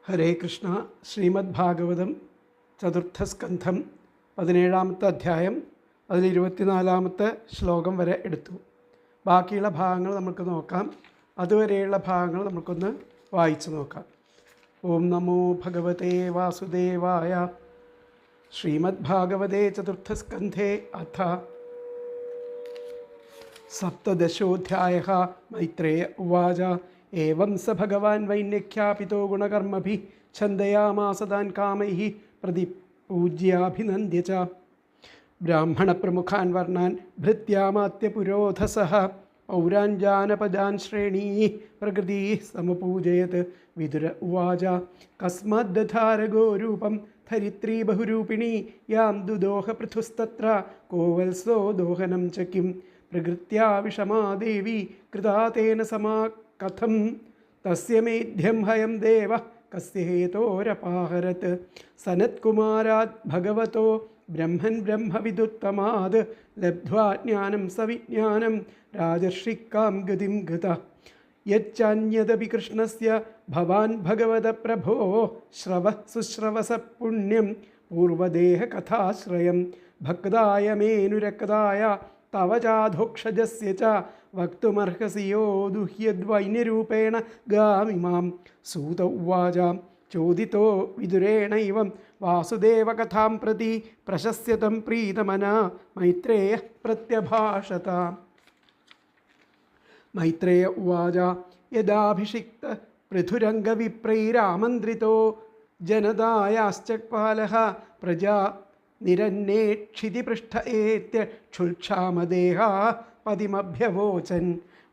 ഹരേ കൃഷ്ണ. ശ്രീമദ് ഭാഗവതം ചതുർത്ഥസ്കന്ധം 17-ാമത്തെ അധ്യായം, അതിൽ 24-ാമത്തെ ശ്ലോകം വരെ എടുത്തു. ബാക്കിയുള്ള ഭാഗങ്ങൾ നമുക്ക് നോക്കാം. അതുവരെയുള്ള ഭാഗങ്ങൾ നമുക്കൊന്ന് വായിച്ചു നോക്കാം. ഓം നമോ ഭഗവതേ വാസുദേവായ. ശ്രീമദ് ഭാഗവതേ ചതുർത്ഥസ്കന്ധേ അഥ സപ്തദശോധ്യായഃ. മൈത്രേയ ഉവാച. ഏവം സ ഭഗവാൻ വൈന്യഖ്യാപിതോ ഗുണകർമ്മഭിः ഛന്ദയാമാസ താൻ കാമൈഃ പ്രതിപൂജ്യാഭിനന്ദ്യ ച. ബ്രാഹ്മണപ്രമുഖാൻ വർണ്ണാൻ ഭൃത്യാമാത്യപുരോധസഃ പൗരാൻ ജാനപദാൻ ശ്രേണീഃ പ്രകൃതിഃ സമപൂജയത്. വിതുര ഉവാച. കസ്മാദ് ദധാരഗോ രൂപം ധരിത്രീ ബഹുരൂപിണീ യാം ദുദോഹ പൃഥുസ്തത്ര കോവത്സോ ദോഹനം ച കിം. പ്രകൃത്യാ വിഷമാ ദേവി കൃതാ തേന സമാ കഥം തസ്യ മേധ്യം ഹയം ദേവ കസ്യ ഹേതോരപാഹരത്. സനത്കുമാരാത് ഭഗവതോ ബ്രഹ്മൻ ബ്രഹ്മവിദുത്തമാത് ലബ്ധ്വാ ജ്ഞാനം സവിജ്ഞാനം രാജർഷിക്കാം ഗതിം ഗതഃ. യച്ഛാന്യദപി കൃഷ്ണസ്യ ഭവാൻ ഭഗവത പ്രഭോ ശ്രവ സുശ്രവസ പുണ്യം പൂർവദേഹ കഥാശ്രയം ഭക്തായ മേനുരക്തായ തവ ചാധോക്ഷജസ്യ ച വക്തുമർഹസി യോ ദുഹ്യദ്വൈന്യരൂപേണ ഗാമിമാം. സൂത ഉവാച. ചോദിതോ വിദുരേണൈവം വാസുദേവകഥാം പ്രതി പ്രശസ്യതം പ്രീതമനാ മൈത്രേയഃ പ്രത്യഭാഷത. മൈത്രേയ ഉവാച. യദാഭിഷിക്ത പൃഥുരംഗവിപ്രൈരാമന്ത്രിതോ ജനതായാശ്ചക്പാലഃ പ്രജാ നിരന്നേക്ഷിതിപൃഷ്ഠ ഏത്യ ക്ഷുൽക്ഷാമദേഹാ പതിമഭ്യവോചൻ.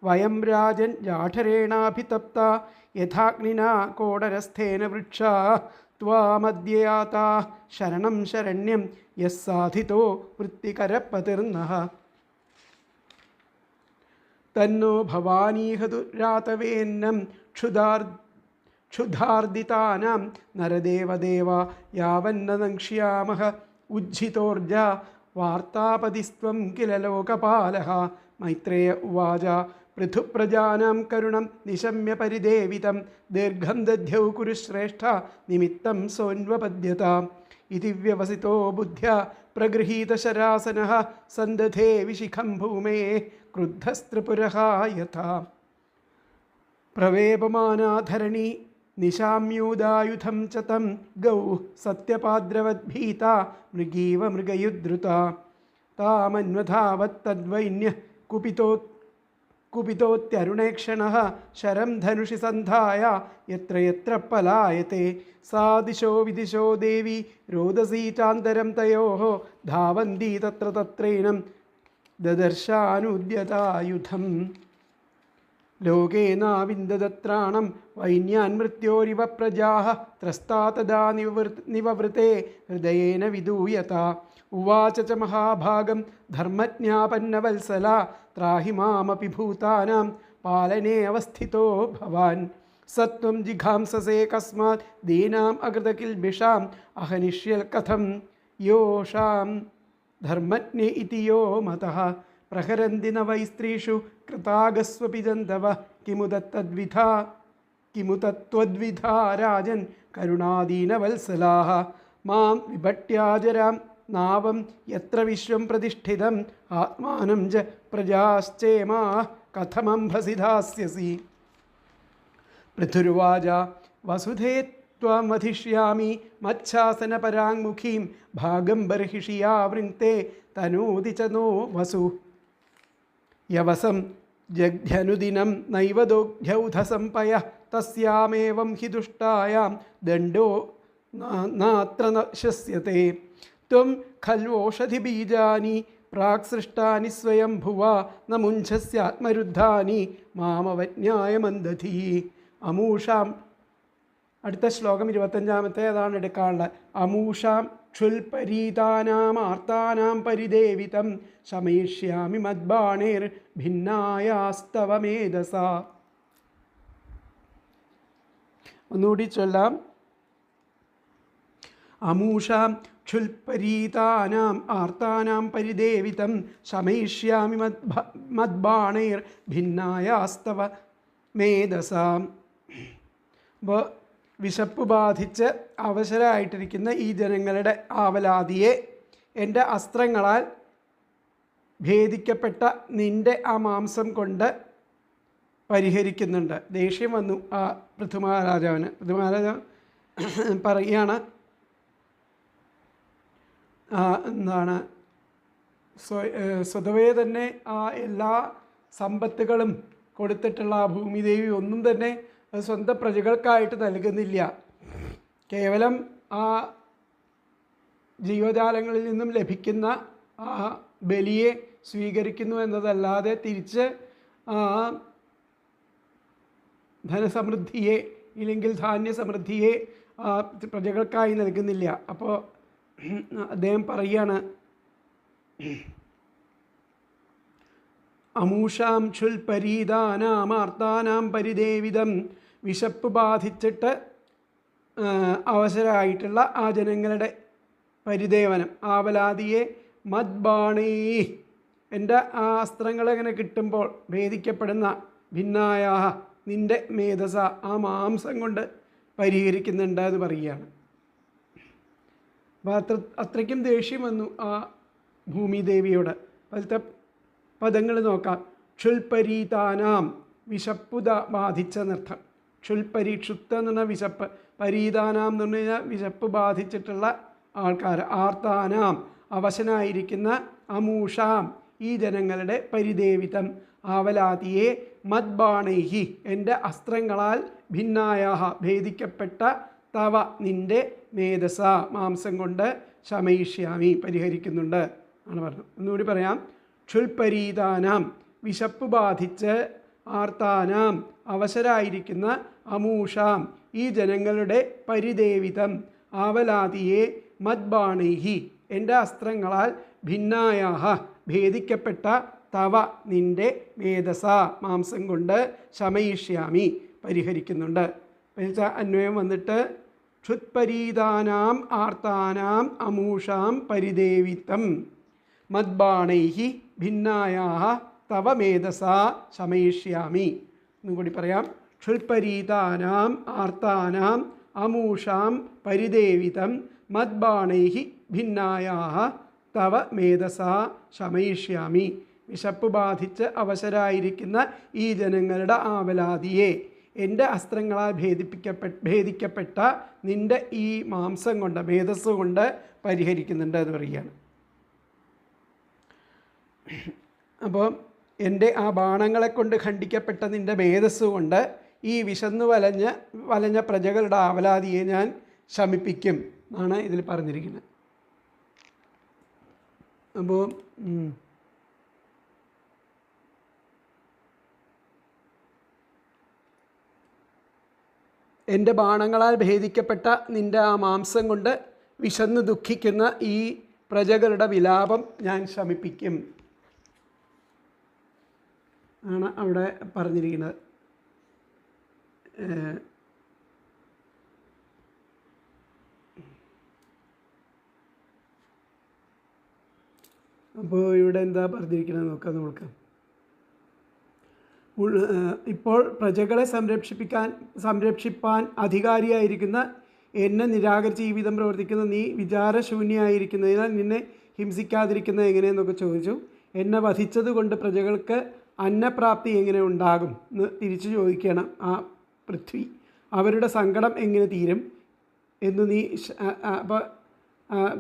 വയം രാജൻ ജാഠരേണാഭിതപ്ത യഥാഗ്നിനാ കോടരസ്ഥേന വൃക്ഷാ ത്വാമദ്യയാതാ ശരണം ശരണ്യം യസ്സാധിതോ വൃത്തികരപതിർനഃ. തന്നോ ഭവാനീഹതു രാതവേന്നം ക്ഷുധാർദിതാനാം നരദേവദേവ യാവന്ന നങ്ക്ഷ്യാമഃ ഉജ്ജിതോർജ വാർത്താപതിസ്ത്വം കില ലോകപാലഃ. മൈത്രേയ ഉവാച. പൃഥുപ്രജാനാം കരുണം നിശമ്യ പരിദേവിതം ദീർഘം ദധ്യൗ കുരുശ്രേഷ്ഠ നിമിത്തം സോന്വപദ്യത. ഇതി വ്യവസിതോ ബുദ്ധ്യാ പ്രഗൃഹീതശരാസനഃ സന്ദധേ വിശിഖം ഭൂമേ ക്രുദ്ധസ്ത്രിപുരഃ യഥാ. പ്രവേപമാനാധരണി നിശാമ്യൂദായുധം ച തം ഗൗ സത്യപാദ്രവദ്ഭീത മൃഗീവ മൃഗയുദ്ധൃത. താമന്വധാവത്തദ്വൈന്യഃ കുപിതോത്യരുണേക്ഷണഃ ശരം ധനുഷി സന്ധായ യത്ര യത്ര പലായത്തെ. സാ ദിശോ വിദിശോ ദേവി രോദസീ ചാന്തരം തയോഃ ധാവന്തി തത്ര തത്രൈനം ദദർശാനുദ്യതായുധം. ലോകേനാവിന്ദതത്രാണം വൈന്യാൻ മൃത്യോരിവ പ്രജാഃ ത്രസ്താ തദാ നിവവൃത്തെ ഹൃദയേന വിദൂയത. ഉവാച ച മഹാഭാഗം ധർമ്മജ്ഞാപന്നവത്സല ത്രാഹി മാമപി ഭൂതാനാം പാലനേ അവസ്ഥിതോ ഭവാൻ. സത്വം ജിഘാംസസേ കസ്മാത് ദീനാം അകൃതകിൽബിഷാം അഹനിഷ്യൽ കഥം യോഷാം ധർമ്മജ്ഞേ ഇതി യോ മതഃ. പ്രഹരന്തി ന വൈ സ്ത്രീഷു കൃതാഗസ്വപി ജന്തവ കിമു തത്വദ്വിധാ രാജൻ കരുണാദീനവത്സലാഃ. മാം വിഭട്യാജരാം നാവം യത്ര വിശ്വം പ്രതിഷ്ഠിതം ആത്മാനം ച പ്രജാശ്ചേമാ കഥമംഭസി ധാസ്യസി. പൃഥുരുവാച. വസുധേ ത്വാം വധിഷ്യാമി മച്ഛാസനപരാങ്മുഖീം ഭാഗം ബർഹിഷിയാ വൃങ്ക്തേ തനൂതി ച നോ വസു. യവസം ജഗ്ധ്യനുദിനം നൈവ ദോഗ്ധ്യൗധസംപയഃ തസ്യാമേവം ഹി ദുഷ്ടായാം ദണ്ഡോ നാത്ര ശസ്യത്തെ. ത്വം ഖൽവോഷധിബീജാനി പ്രാക് സൃഷ്ടാനി സ്വയം ഭുവാ ന മുഞ്ചസ്യാത്മരുദ്ധാനി മാമവജ്ഞായ മന്ദധീ. അമൂഷാം. അടുത്ത ശ്ലോകം 25-ാമത്തെ അതാണ് എടുക്കാനുള്ളത്. അമൂഷാം ക്ഷുൽപരീതാനാമാർത്താനാം പരിദേവിതം ശമയിഷ്യാമി മദ്ബാണേർ ഭിന്നായാസ്തവ മേധസ. ഒന്നുകൂടി ചൊല്ലാം. അമൂഷാം ക്ഷുൽപരീതാനാം ആർത്താനാം പരിദേവിതം ശമയിഷ്യാമി മദ്ബാണൈർ ഭിന്നായാസ്തവ മേധസാം. അപ്പോൾ വിശപ്പ് ബാധിച്ച് അവശരായിട്ടിരിക്കുന്ന ഈ ജനങ്ങളുടെ ആവലാതിയെ എൻ്റെ അസ്ത്രങ്ങളാൽ ഭേദിക്കപ്പെട്ട നിൻ്റെ ആ മാംസം കൊണ്ട് പരിഹരിക്കുന്നുണ്ട്. ദേഷ്യം വന്നു ആ പൃഥ്വിമഹാരാജാവിന്. പൃഥ്വിമഹാരാജാവ് പറയുകയാണ്, എന്താണ്, സ്വതവേ തന്നെ ആ എല്ലാ സമ്പത്തുകളും കൊടുത്തിട്ടുള്ള ആ ഭൂമിദേവി ഒന്നും തന്നെ സ്വന്തം പ്രജകൾക്കായിട്ട് നൽകുന്നില്ല. കേവലം ആ ജീവജാലങ്ങളിൽ നിന്നും ലഭിക്കുന്ന ആ ബലിയെ സ്വീകരിക്കുന്നു എന്നതല്ലാതെ തിരിച്ച് ധനസമൃദ്ധിയെ ഇല്ലെങ്കിൽ ധാന്യസമൃദ്ധിയെ പ്രജകൾക്കായി നൽകുന്നില്ല. അപ്പോൾ അദ്ദേഹം പറയുകയാണ്, അമൂഷാം ക്ഷുൽപരീതാനാമാർത്താനാം പരിദേവിതം. വിശപ്പ് ബാധിച്ചിട്ട് അവശരായിട്ടുള്ള ആ ജനങ്ങളുടെ പരിദേവനം, ആവലാതിയെ മദ്ബാണീ, എൻ്റെ ആ അസ്ത്രങ്ങൾ എങ്ങനെ കിട്ടുമ്പോൾ ഭേദിക്കപ്പെടുന്ന ഭിന്നായ നിൻ്റെ മേധസ, ആ മാംസം കൊണ്ട് പരിഹരിക്കുന്നുണ്ട് എന്ന് പറയുകയാണ്. അപ്പോൾ അത്രയ്ക്കും ദേഷ്യം വന്നു ആ ഭൂമിദേവിയോട്. അതിലത്തെ പദങ്ങൾ നോക്കാം. ക്ഷുൽപരീതാനാം, വിശപ്പുത ബാധിച്ചെന്നർത്ഥം. ക്ഷുൽപരി, ക്ഷുത്ത എന്ന് പറഞ്ഞാൽ വിശപ്പ്, പരീതാനാം എന്ന് പറഞ്ഞു കഴിഞ്ഞാൽ വിശപ്പ് ബാധിച്ചിട്ടുള്ള ആൾക്കാർ, ആർത്താനാം അവശനായിരിക്കുന്ന, അമൂഷാം ഈ ജനങ്ങളുടെ, പരിദേവിതം ആവലാതിയെ, മദ്ബാണൈഹി എൻ്റെ അസ്ത്രങ്ങളാൽ, ഭിന്നായ ഭേദിക്കപ്പെട്ട, തവ നിൻ്റെ, മേധസ മാംസം കൊണ്ട്, ശമയിഷ്യാമി പരിഹരിക്കുന്നുണ്ട് ആണ് പറഞ്ഞത്. ഒന്നുകൂടി പറയാം. ക്ഷുൽപരീതാനാം വിശപ്പ് ബാധിച്ച്, ആർത്താനാം അവശരായിരിക്കുന്ന, അമൂഷാം ഈ ജനങ്ങളുടെ, പരിദേവിതം ആവലാതിയെ, മദ്ബാണൈഹി എൻ്റെ അസ്ത്രങ്ങളാൽ, ഭിന്നായ ഭേദിക്കപ്പെട്ട, തവ നിൻ്റെ, മേധസ മാംസം കൊണ്ട്, ശമയിഷ്യാമി പരിഹരിക്കുന്നുണ്ട്. അന്വയം വന്നിട്ട് ക്ഷുത്പരീതാനാം ആർത്താനാം അമൂഷാം പരിദേവിതം മദ്ബാണൈഹി ഭിന്നായ തവ മേധസ ശമയിഷ്യാമി. എന്നും കൂടി പറയാം. ക്ഷുൽപരീതാനാം ആർത്താനാം അമൂഷാം പരിദേവിതം മദ്ബാണൈഹി ഭിന്നായ തവ മേധസ ശമയിഷ്യാമി. വിശപ്പ് ബാധിച്ച് അവശരായിരിക്കുന്ന ഈ ജനങ്ങളുടെ ആവലാതിയെ എൻ്റെ അസ്ത്രങ്ങളാൽ ഭേദിക്കപ്പെട്ട നിൻ്റെ ഈ മാംസം കൊണ്ട്, മേധസ് കൊണ്ട് പരിഹരിക്കുന്നുണ്ട് എന്ന് പറയുകയാണ്. അപ്പോൾ എൻ്റെ ആ ബാണങ്ങളെ കൊണ്ട് ഖണ്ഡിക്കപ്പെട്ട നിൻ്റെ മേധസ് കൊണ്ട് ഈ വിശന്നു വലഞ്ഞ പ്രജകളുടെ ആവലാതിയെ ഞാൻ ശമിപ്പിക്കും എന്നാണ് ഇതിൽ പറഞ്ഞിരിക്കുന്നത്. അപ്പോൾ എൻ്റെ ബാണങ്ങളാൽ ഭേദിക്കപ്പെട്ട നിൻ്റെ ആ മാംസം കൊണ്ട് വിശന്ന് ദുഃഖിക്കുന്ന ഈ പ്രജകളുടെ വിലാപം ഞാൻ ശമിപ്പിക്കും ആണ് അവിടെ പറഞ്ഞിരിക്കുന്നത്. അപ്പോൾ ഇവിടെ എന്താ പറഞ്ഞിരിക്കുന്നത് നോക്കാം നമുക്ക്. ഇപ്പോൾ പ്രജകളെ സംരക്ഷിപ്പാൻ അധികാരിയായിരിക്കുന്ന എന്നെ നിരാകരിച്ച് ജീവിതം പ്രവർത്തിക്കുന്ന നീ വിചാരശൂന്യമായിരിക്കുന്നതിനാൽ നിന്നെ ഹിംസിക്കാതിരിക്കുന്നത് എങ്ങനെയെന്നൊക്കെ ചോദിച്ചു. എന്നെ വധിച്ചത് കൊണ്ട് പ്രജകൾക്ക് അന്നപ്രാപ്തി എങ്ങനെ ഉണ്ടാകും എന്ന് തിരിച്ചു ചോദിക്കണം ആ പൃഥ്വി. അവരുടെ സങ്കടം എങ്ങനെ തീരും എന്ന് നീ, അപ്പോൾ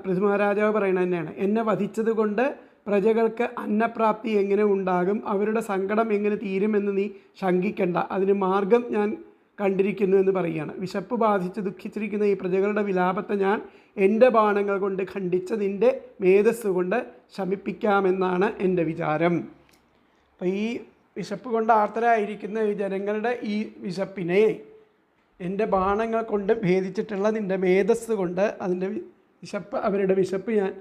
പൃഥ്വിമഹാരാജാവ് പറയുന്നത് തന്നെയാണ്, എന്നെ വധിച്ചത് കൊണ്ട് പ്രജകൾക്ക് അന്നപ്രാപ്തി എങ്ങനെ ഉണ്ടാകും, അവരുടെ സങ്കടം എങ്ങനെ തീരുമെന്ന് നീ ശങ്കിക്കണ്ട, അതിന് മാർഗം ഞാൻ കണ്ടിരിക്കുന്നു എന്ന് പറയുകയാണ്. വിശപ്പ് ബാധിച്ച് ദുഃഖിച്ചിരിക്കുന്ന ഈ പ്രജകളുടെ വിലാപത്തെ ഞാൻ എൻ്റെ ബാണങ്ങൾ കൊണ്ട് ഖണ്ഡിച്ച് നിൻ്റെ മേധസ് കൊണ്ട് ശമിപ്പിക്കാമെന്നാണ് എൻ്റെ വിചാരം. അപ്പോൾ ഈ വിശപ്പ് കൊണ്ട് ആർത്തരായിരിക്കുന്ന ഈ ജനങ്ങളുടെ ഈ വിശപ്പിനെ എൻ്റെ ബാണങ്ങൾ കൊണ്ട് ഭേദിച്ചിട്ടുള്ള നിൻ്റെ മേധസ് കൊണ്ട് അതിൻ്റെ വിശപ്പ്, അവരുടെ വിശപ്പ് ഞാൻ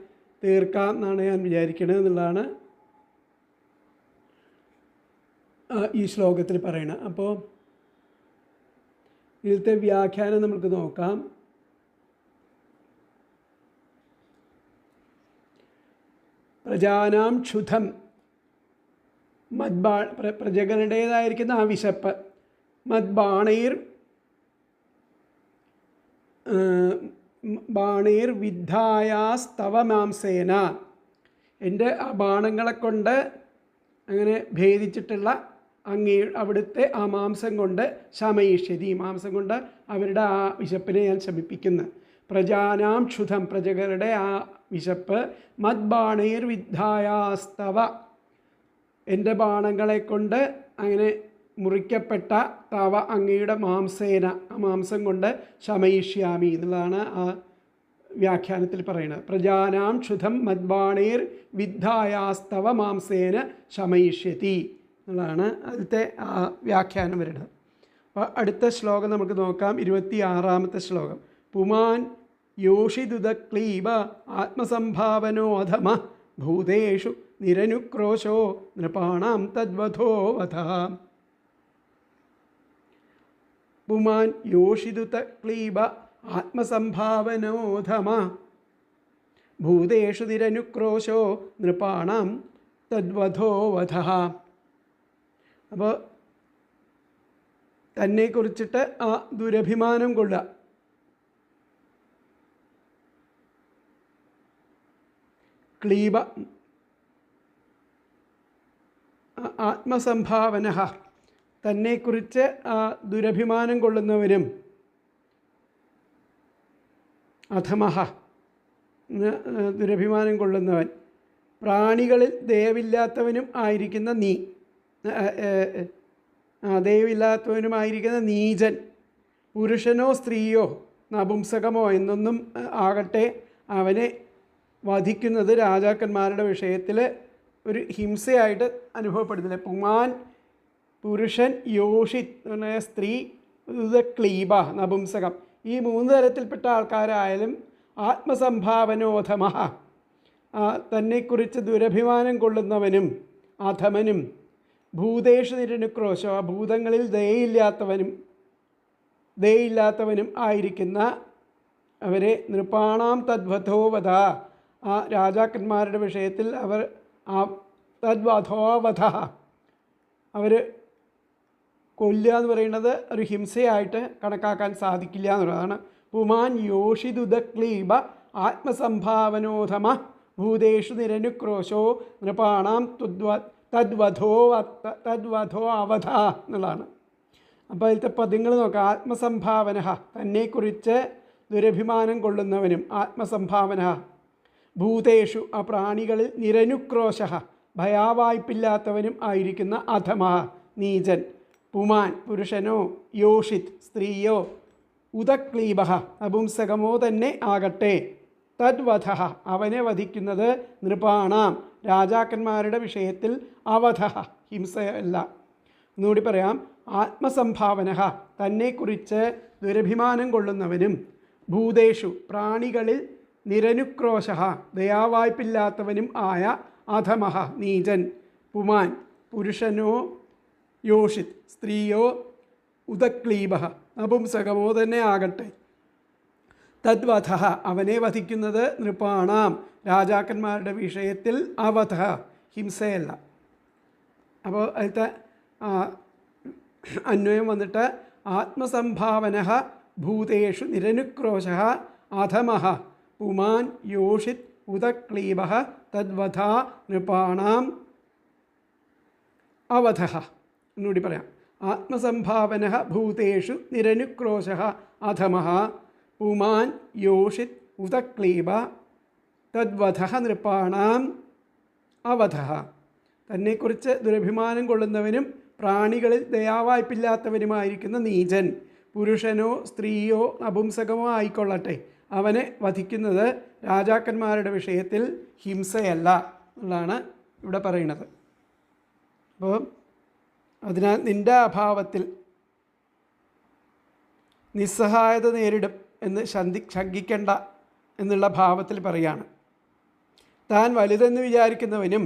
തീർക്കാം എന്നാണ് ഞാൻ വിചാരിക്കുന്നത് എന്നുള്ളതാണ് ഈ ശ്ലോകത്തിൽ പറയണത്. അപ്പോൾ ഇതിലത്തെ വ്യാഖ്യാനം നമുക്ക് നോക്കാം. പ്രജാനാം ക്ഷുധം, പ്രജകളുടേതായിരിക്കുന്ന ആ വിശപ്പ്, മദ്ബാണൈർ ബാണീർ വിദ്ധായാസ്തവ മാംസേന, എൻ്റെ ആ ബാണങ്ങളെ കൊണ്ട് അങ്ങനെ ഭേദിച്ചിട്ടുള്ള അവിടുത്തെ ആ മാംസം കൊണ്ട് ശമയിഷ്യതി, മാംസം കൊണ്ട് അവരുടെ ആ വിശപ്പിനെ ഞാൻ ശമിപ്പിക്കുന്നു. പ്രജാനാം ക്ഷുധം, പ്രജകളുടെ ആ വിശപ്പ് മദ്ബാണീർ വിദ്ധായാസ്തവ, എൻ്റെ ബാണങ്ങളെ കൊണ്ട് അങ്ങനെ മുറിക്കപ്പെട്ട തവ അങ്ങയുടെ മാംസേന, ആ മാംസം കൊണ്ട് ശമയിഷ്യാമി എന്നുള്ളതാണ് ആ വ്യാഖ്യാനത്തിൽ പറയുന്നത്. പ്രജാനാം ക്ഷുധം മദ്ബാണീർ വിദ്ധായാസ്തവ മാംസേന ശമയിഷ്യതി എന്നുള്ളതാണ് അതിലത്തെ ആ വ്യാഖ്യാനം വരുന്നത്. അപ്പോൾ അടുത്ത ശ്ലോകം നമുക്ക് നോക്കാം. 26-ാമത്തെ ശ്ലോകം. പുമാൻ യോഷിദുദക്ലീബ ആത്മസംഭാവനോ അധമ ഭൂതേഷു നിരനുക്രോശോ നൃപാണാം തദ്വധോ വധ. പുമാൻ യോഷിദുതക്ലീബ ആത്മസംഭാവനോധമ ഭൂതേഷു നിരനുക്രോശോ നൃപാണാം തദ്വധോ വധ. അപ്പോൾ തന്നെക്കുറിച്ചിട്ട് ആ ദുരഭിമാനം കൊള്ളുക. ക്ലീബ ആത്മസംഭാവന, തന്നെക്കുറിച്ച് ദുരഭിമാനം കൊള്ളുന്നവനും അധമഹ ദുരഭിമാനം കൊള്ളുന്നവൻ, പ്രാണികളിൽ ദയവില്ലാത്തവനും ആയിരിക്കുന്ന ദയവില്ലാത്തവനുമായിരിക്കുന്ന നീചൻ, പുരുഷനോ സ്ത്രീയോ നപുംസകമോ എന്നൊന്നും ആകട്ടെ, അവനെ വധിക്കുന്നത് രാജാക്കന്മാരുടെ വിഷയത്തിൽ ഒരു ഹിംസയായിട്ട് അനുഭവപ്പെടുന്നില്ല. പുമാൻ പുരുഷൻ, യോഷിത് സ്ത്രീ, ക്ലീബ നപുംസകം, ഈ 3 തരത്തിൽപ്പെട്ട ആൾക്കാരായാലും ആത്മസംഭാവനോധമ, തന്നെക്കുറിച്ച് ദുരഭിമാനം കൊള്ളുന്നവനും അധമനും, ഭൂതേഷു നിരനുക്രോശ, ഭൂതങ്ങളിൽ ദയയില്ലാത്തവനും ആയിരിക്കുന്ന അവരെ നൃപാണാം തദ്വധോവധ, ആ രാജാക്കന്മാരുടെ വിഷയത്തിൽ അവർ തദ്വധോവധ, അവർ കൊല്ലുക എന്ന് പറയുന്നത് ഒരു ഹിംസയായിട്ട് കണക്കാക്കാൻ സാധിക്കില്ല എന്നുള്ളതാണ്. പുമാൻ യോഷിദുദക്ലീബ ആത്മസംഭാവനോധമ ഭൂതേഷു നിരനുക്രോശോ നൃപാണാം തദ്വധോ അവധ എന്നുള്ളതാണ്. അപ്പോൾ അതിലത്തെ പദങ്ങൾ നോക്കാം. ആത്മസംഭാവന, തന്നെക്കുറിച്ച് ദുരഭിമാനം കൊള്ളുന്നവനും ആത്മസംഭാവന, ഭൂതേഷു ആ പ്രാണികളിൽ നിരനുക്രോശ ഭയാവായ്പില്ലാത്തവനും ആയിരിക്കുന്ന അധമ നീചൻ, പുമാൻ പുരുഷനോ, യോഷിത് സ്ത്രീയോ, ഉദക്ലീബ നപുംസകമോ തന്നെ ആകട്ടെ, തദ്വധ അവനെ വധിക്കുന്നത് നൃപാണാം രാജാക്കന്മാരുടെ വിഷയത്തിൽ അവധ ഹിംസയല്ല. ഒന്നുകൂടി പറയാം. ആത്മസംഭാവന, തന്നെക്കുറിച്ച് ദുരഭിമാനം കൊള്ളുന്നവനും, ഭൂതേഷു പ്രാണികളിൽ നിരനുക്രോശ ദയാവായ്പില്ലാത്തവനും ആയ അധമ നീചൻ, പുമാൻ പുരുഷനോ, യോഷിത് സ്ത്രീയോ, ഉദക്ലീബ നപുംസകമോ തന്നെ ആകട്ടെ, തദ്വധ അവനെ വധിക്കുന്നത് നൃപാണാം രാജാക്കന്മാരുടെ വിഷയത്തിൽ അവധ ഹിംസയല്ല. അപ്പോൾ അതിലത്തെ അന്വയം വന്നിട്ട് ആത്മസംഭാവന ഭൂതേഷു നിരനുക്രോശ അധമ പുമാൻ യോഷിത് ഉദക്ലീബ തദ്വധ നൃപാണാം അവധ. എന്നുകൂടി പറയാം. ആത്മസംഭാവന ഭൂതേഷു നിരനുക്രോശ അധമ പുമാൻ യോഷിത് ഉദക്ലീബ തദ്വധ നൃപാണാം അവധ. തന്നെക്കുറിച്ച് ദുരഭിമാനം കൊള്ളുന്നവനും പ്രാണികളിൽ ദയാവായ്പില്ലാത്തവനുമായിരിക്കുന്ന നീചൻ, പുരുഷനോ സ്ത്രീയോ നപുംസകമോ ആയിക്കൊള്ളട്ടെ, അവനെ വധിക്കുന്നത് രാജാക്കന്മാരുടെ വിഷയത്തിൽ ഹിംസയല്ല എന്നുള്ളതാണ് ഇവിടെ പറയുന്നത്. അപ്പോൾ അതിനാൽ നിൻ്റെ അഭാവത്തിൽ നിസ്സഹായത നേരിടും എന്ന് ശങ്കിക്കേണ്ട എന്നുള്ള ഭാവത്തിൽ പറയാണ്. താൻ വലുതെന്ന് വിചാരിക്കുന്നവനും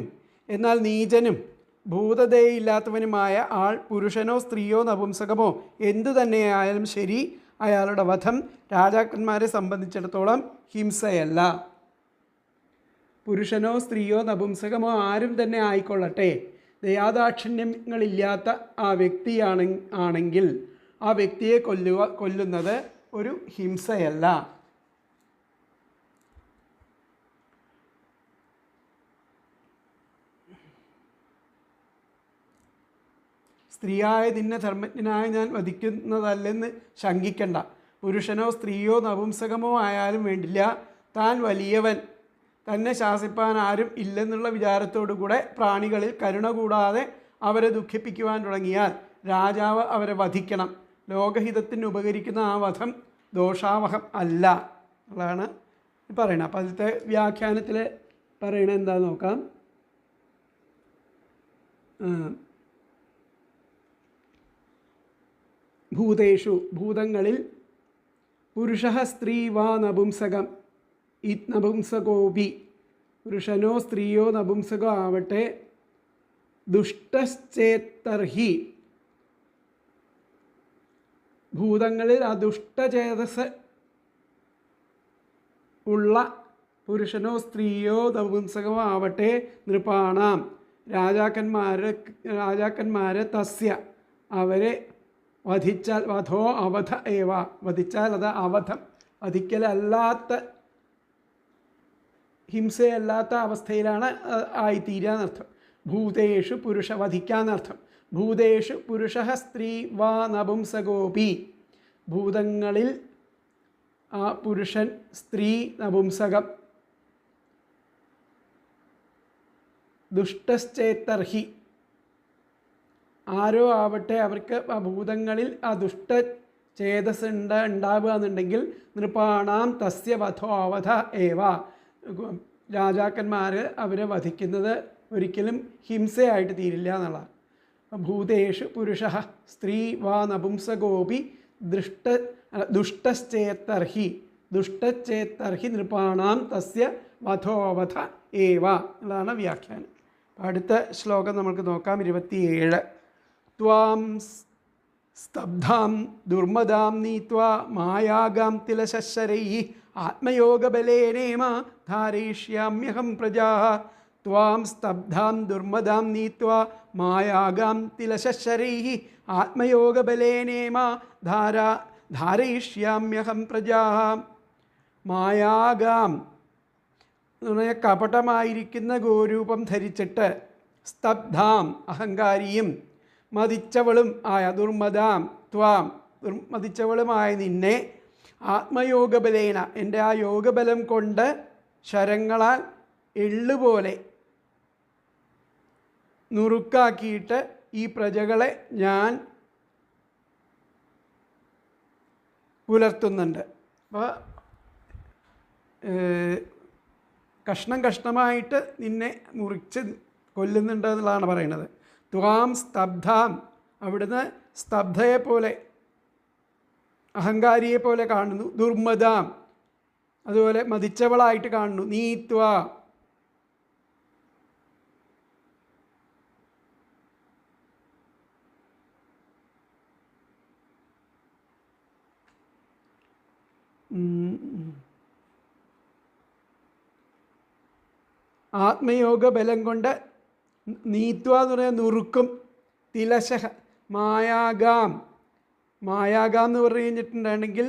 എന്നാൽ നീചനും ഭൂതദയയില്ലാത്തവനുമായ ആൾ പുരുഷനോ സ്ത്രീയോ നപുംസകമോ എന്തു തന്നെയായാലും ശരി, അയാളുടെ വധം രാജാക്കന്മാരെ സംബന്ധിച്ചിടത്തോളം ഹിംസയല്ല. പുരുഷനോ സ്ത്രീയോ നപുംസകമോ ആരും തന്നെ ആയിക്കൊള്ളട്ടെ, ദയാദാക്ഷിണ്യങ്ങളില്ലാത്ത ആ വ്യക്തിയാണെങ്കിൽ ആ വ്യക്തിയെ കൊല്ലുന്നത് ഒരു ഹിംസയല്ല. സ്ത്രീയായ നിന്നെ ധർമ്മജ്ഞനായ ഞാൻ വധിക്കുന്നതല്ലെന്ന് ശങ്കിക്കണ്ട. പുരുഷനോ സ്ത്രീയോ നപുംസകമോ ആയാലും വേണ്ടില്ല, താൻ വലിയവൻ, തന്നെ ശാസിപ്പാൻ ആരും ഇല്ലെന്നുള്ള വിചാരത്തോടു കൂടെ പ്രാണികളിൽ കരുണ കൂടാതെ അവരെ ദുഃഖിപ്പിക്കുവാൻ തുടങ്ങിയാൽ രാജാവ് അവരെ വധിക്കണം. ലോകഹിതത്തിന് ഉപകരിക്കുന്ന ആ വധം ദോഷാവഹം അല്ല അതാണ് പറയുന്നത്. അപ്പം അതിലത്തെ വ്യാഖ്യാനത്തിൽ പറയണത് എന്താണെന്ന് നോക്കാം. ഭൂതേഷു ഭൂതങ്ങളിൽ പുരുഷ സ്ത്രീ വാ നപുംസകം നപുംസകോപി, പുരുഷനോ സ്ത്രീയോ നപുംസകോ ആവട്ടെ, ദുഷ്ടശ്ചേത്തർഹി ഭൂതങ്ങളിൽ ആ ദുഷ്ടചേതസ് ഉള്ള പുരുഷനോ സ്ത്രീയോ നപുംസകമോ ആവട്ടെ നൃപാണാം രാജാക്കന്മാരെ തസ്യ അവരെ വധിച്ചാൽ വധോ അവധ ഏവ വധിച്ചാൽ അത് അവധം വധിക്കലല്ലാത്ത ഹിംസയല്ലാത്ത അവസ്ഥയിലാണ് ആയിത്തീരാന്നർത്ഥം. ഭൂതേഷു പുരുഷ വധിക്കാന്നർത്ഥം. ഭൂതേഷു പുരുഷ സ്ത്രീ വാ നപുംസകോപി ഭൂതങ്ങളിൽ ആ പുരുഷൻ സ്ത്രീ നപുംസകം ദുഷ്ടശ്ചേത്തർഹി ആരോ ആവട്ടെ അവർക്ക് ആ ഭൂതങ്ങളിൽ ആ ദുഷ്ട ചേതസ് ഉണ്ടാവുക എന്നുണ്ടെങ്കിൽ നൃപാണാം തസ്യ വധോ അവധ ഏവ രാജാക്കന്മാർ അവരെ വധിക്കുന്നത് ഒരിക്കലും ഹിംസയായിട്ട് തീരില്ല എന്നുള്ളതാണ്. ഭൂതേഷു പുരുഷ സ്ത്രീ വാ നപുംസകോപി ദുഷ്ടശ്ചേത്തർഹി നൃപാണാം തസ്യ വധോവധ ഏവ എന്നുള്ളതാണ് വ്യാഖ്യാനം. അടുത്ത ശ്ലോകം നമുക്ക് നോക്കാം. 27. ത്വാം സ്തബ്ധാം ദുർമദാം നീത്വാ മായാഗാം തിലശശരൈഃ ആത്മയോഗബലേനേമ ധാരയിഷ്യാമ്യഹം പ്രജാഃ. ത്വാം സ്തബ്ധാം ദുർമദാം നീത്വാ മായാഗാം തിലശശരൈഃ ആത്മയോഗബലേനേമ ധാരയിഷ്യാമ്യഹം പ്രജാഃ. മായാഗാം എന്ന് പറഞ്ഞാൽ കപടമായിരിക്കുന്ന ഗോരൂപം ധരിച്ചിട്ട്, സ്തബ്ധാം അഹങ്കാരിയും മതിച്ചവളും ആയ ദുർമദാം ത്വാം മതിച്ചവളുമായ നിന്നെ ആത്മയോഗബലേന എൻ്റെ ആ യോഗബലം കൊണ്ട് ശരങ്ങളാൽ എള്ളുപോലെ നുറുക്കാക്കിയിട്ട് ഈ പ്രജകളെ ഞാൻ പുലർത്തുന്നുണ്ട്. അപ്പോൾ കഷ്ണം കഷ്ണമായിട്ട് നിന്നെ മുറിച്ച് കൊല്ലുന്നുണ്ട് എന്നുള്ളതാണ് പറയുന്നത്. ത്വാം സ്തബ്ധാം അവിടുന്ന് സ്തബ്ധയെപ്പോലെ അഹങ്കാരിയെപ്പോലെ കാണുന്നു. ദുർമദാം അതുപോലെ മതിച്ചവളായിട്ട് കാണുന്നു. നീത്വാ ആത്മയോഗ ബലം കൊണ്ട് നീത്വ എന്ന് പറഞ്ഞാൽ നുറുക്കും. തിലശഹ മായാഗാം എന്ന് പറഞ്ഞു കഴിഞ്ഞിട്ടുണ്ടെങ്കിൽ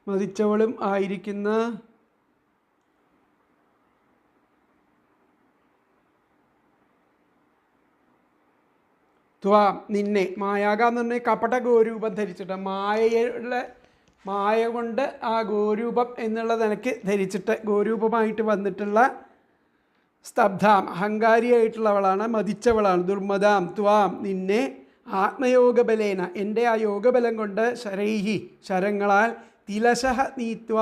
മതിച്ചവളും ആയിരിക്കുന്ന ത്വാം നിന്നെ മായാഗാം എന്ന് പറഞ്ഞാൽ കപട ഗോരൂപം ധരിച്ചിട്ട് മായ കൊണ്ട് ആ ഗോരൂപം എന്നുള്ള നിലയ്ക്ക് ധരിച്ചിട്ട് ഗോരൂപമായിട്ട് വന്നിട്ടുള്ള സ്തബ്ധാം അഹങ്കാരിയായിട്ടുള്ളവളാണ്, മതിച്ചവളാണ്. ദുർമദാം ത്വാം നിന്നെ ആത്മയോഗബലേന എൻ്റെ ആ യോഗബലം കൊണ്ട് ശരൈഹി ശരങ്ങളാൽ തിലശഹ നീത്വ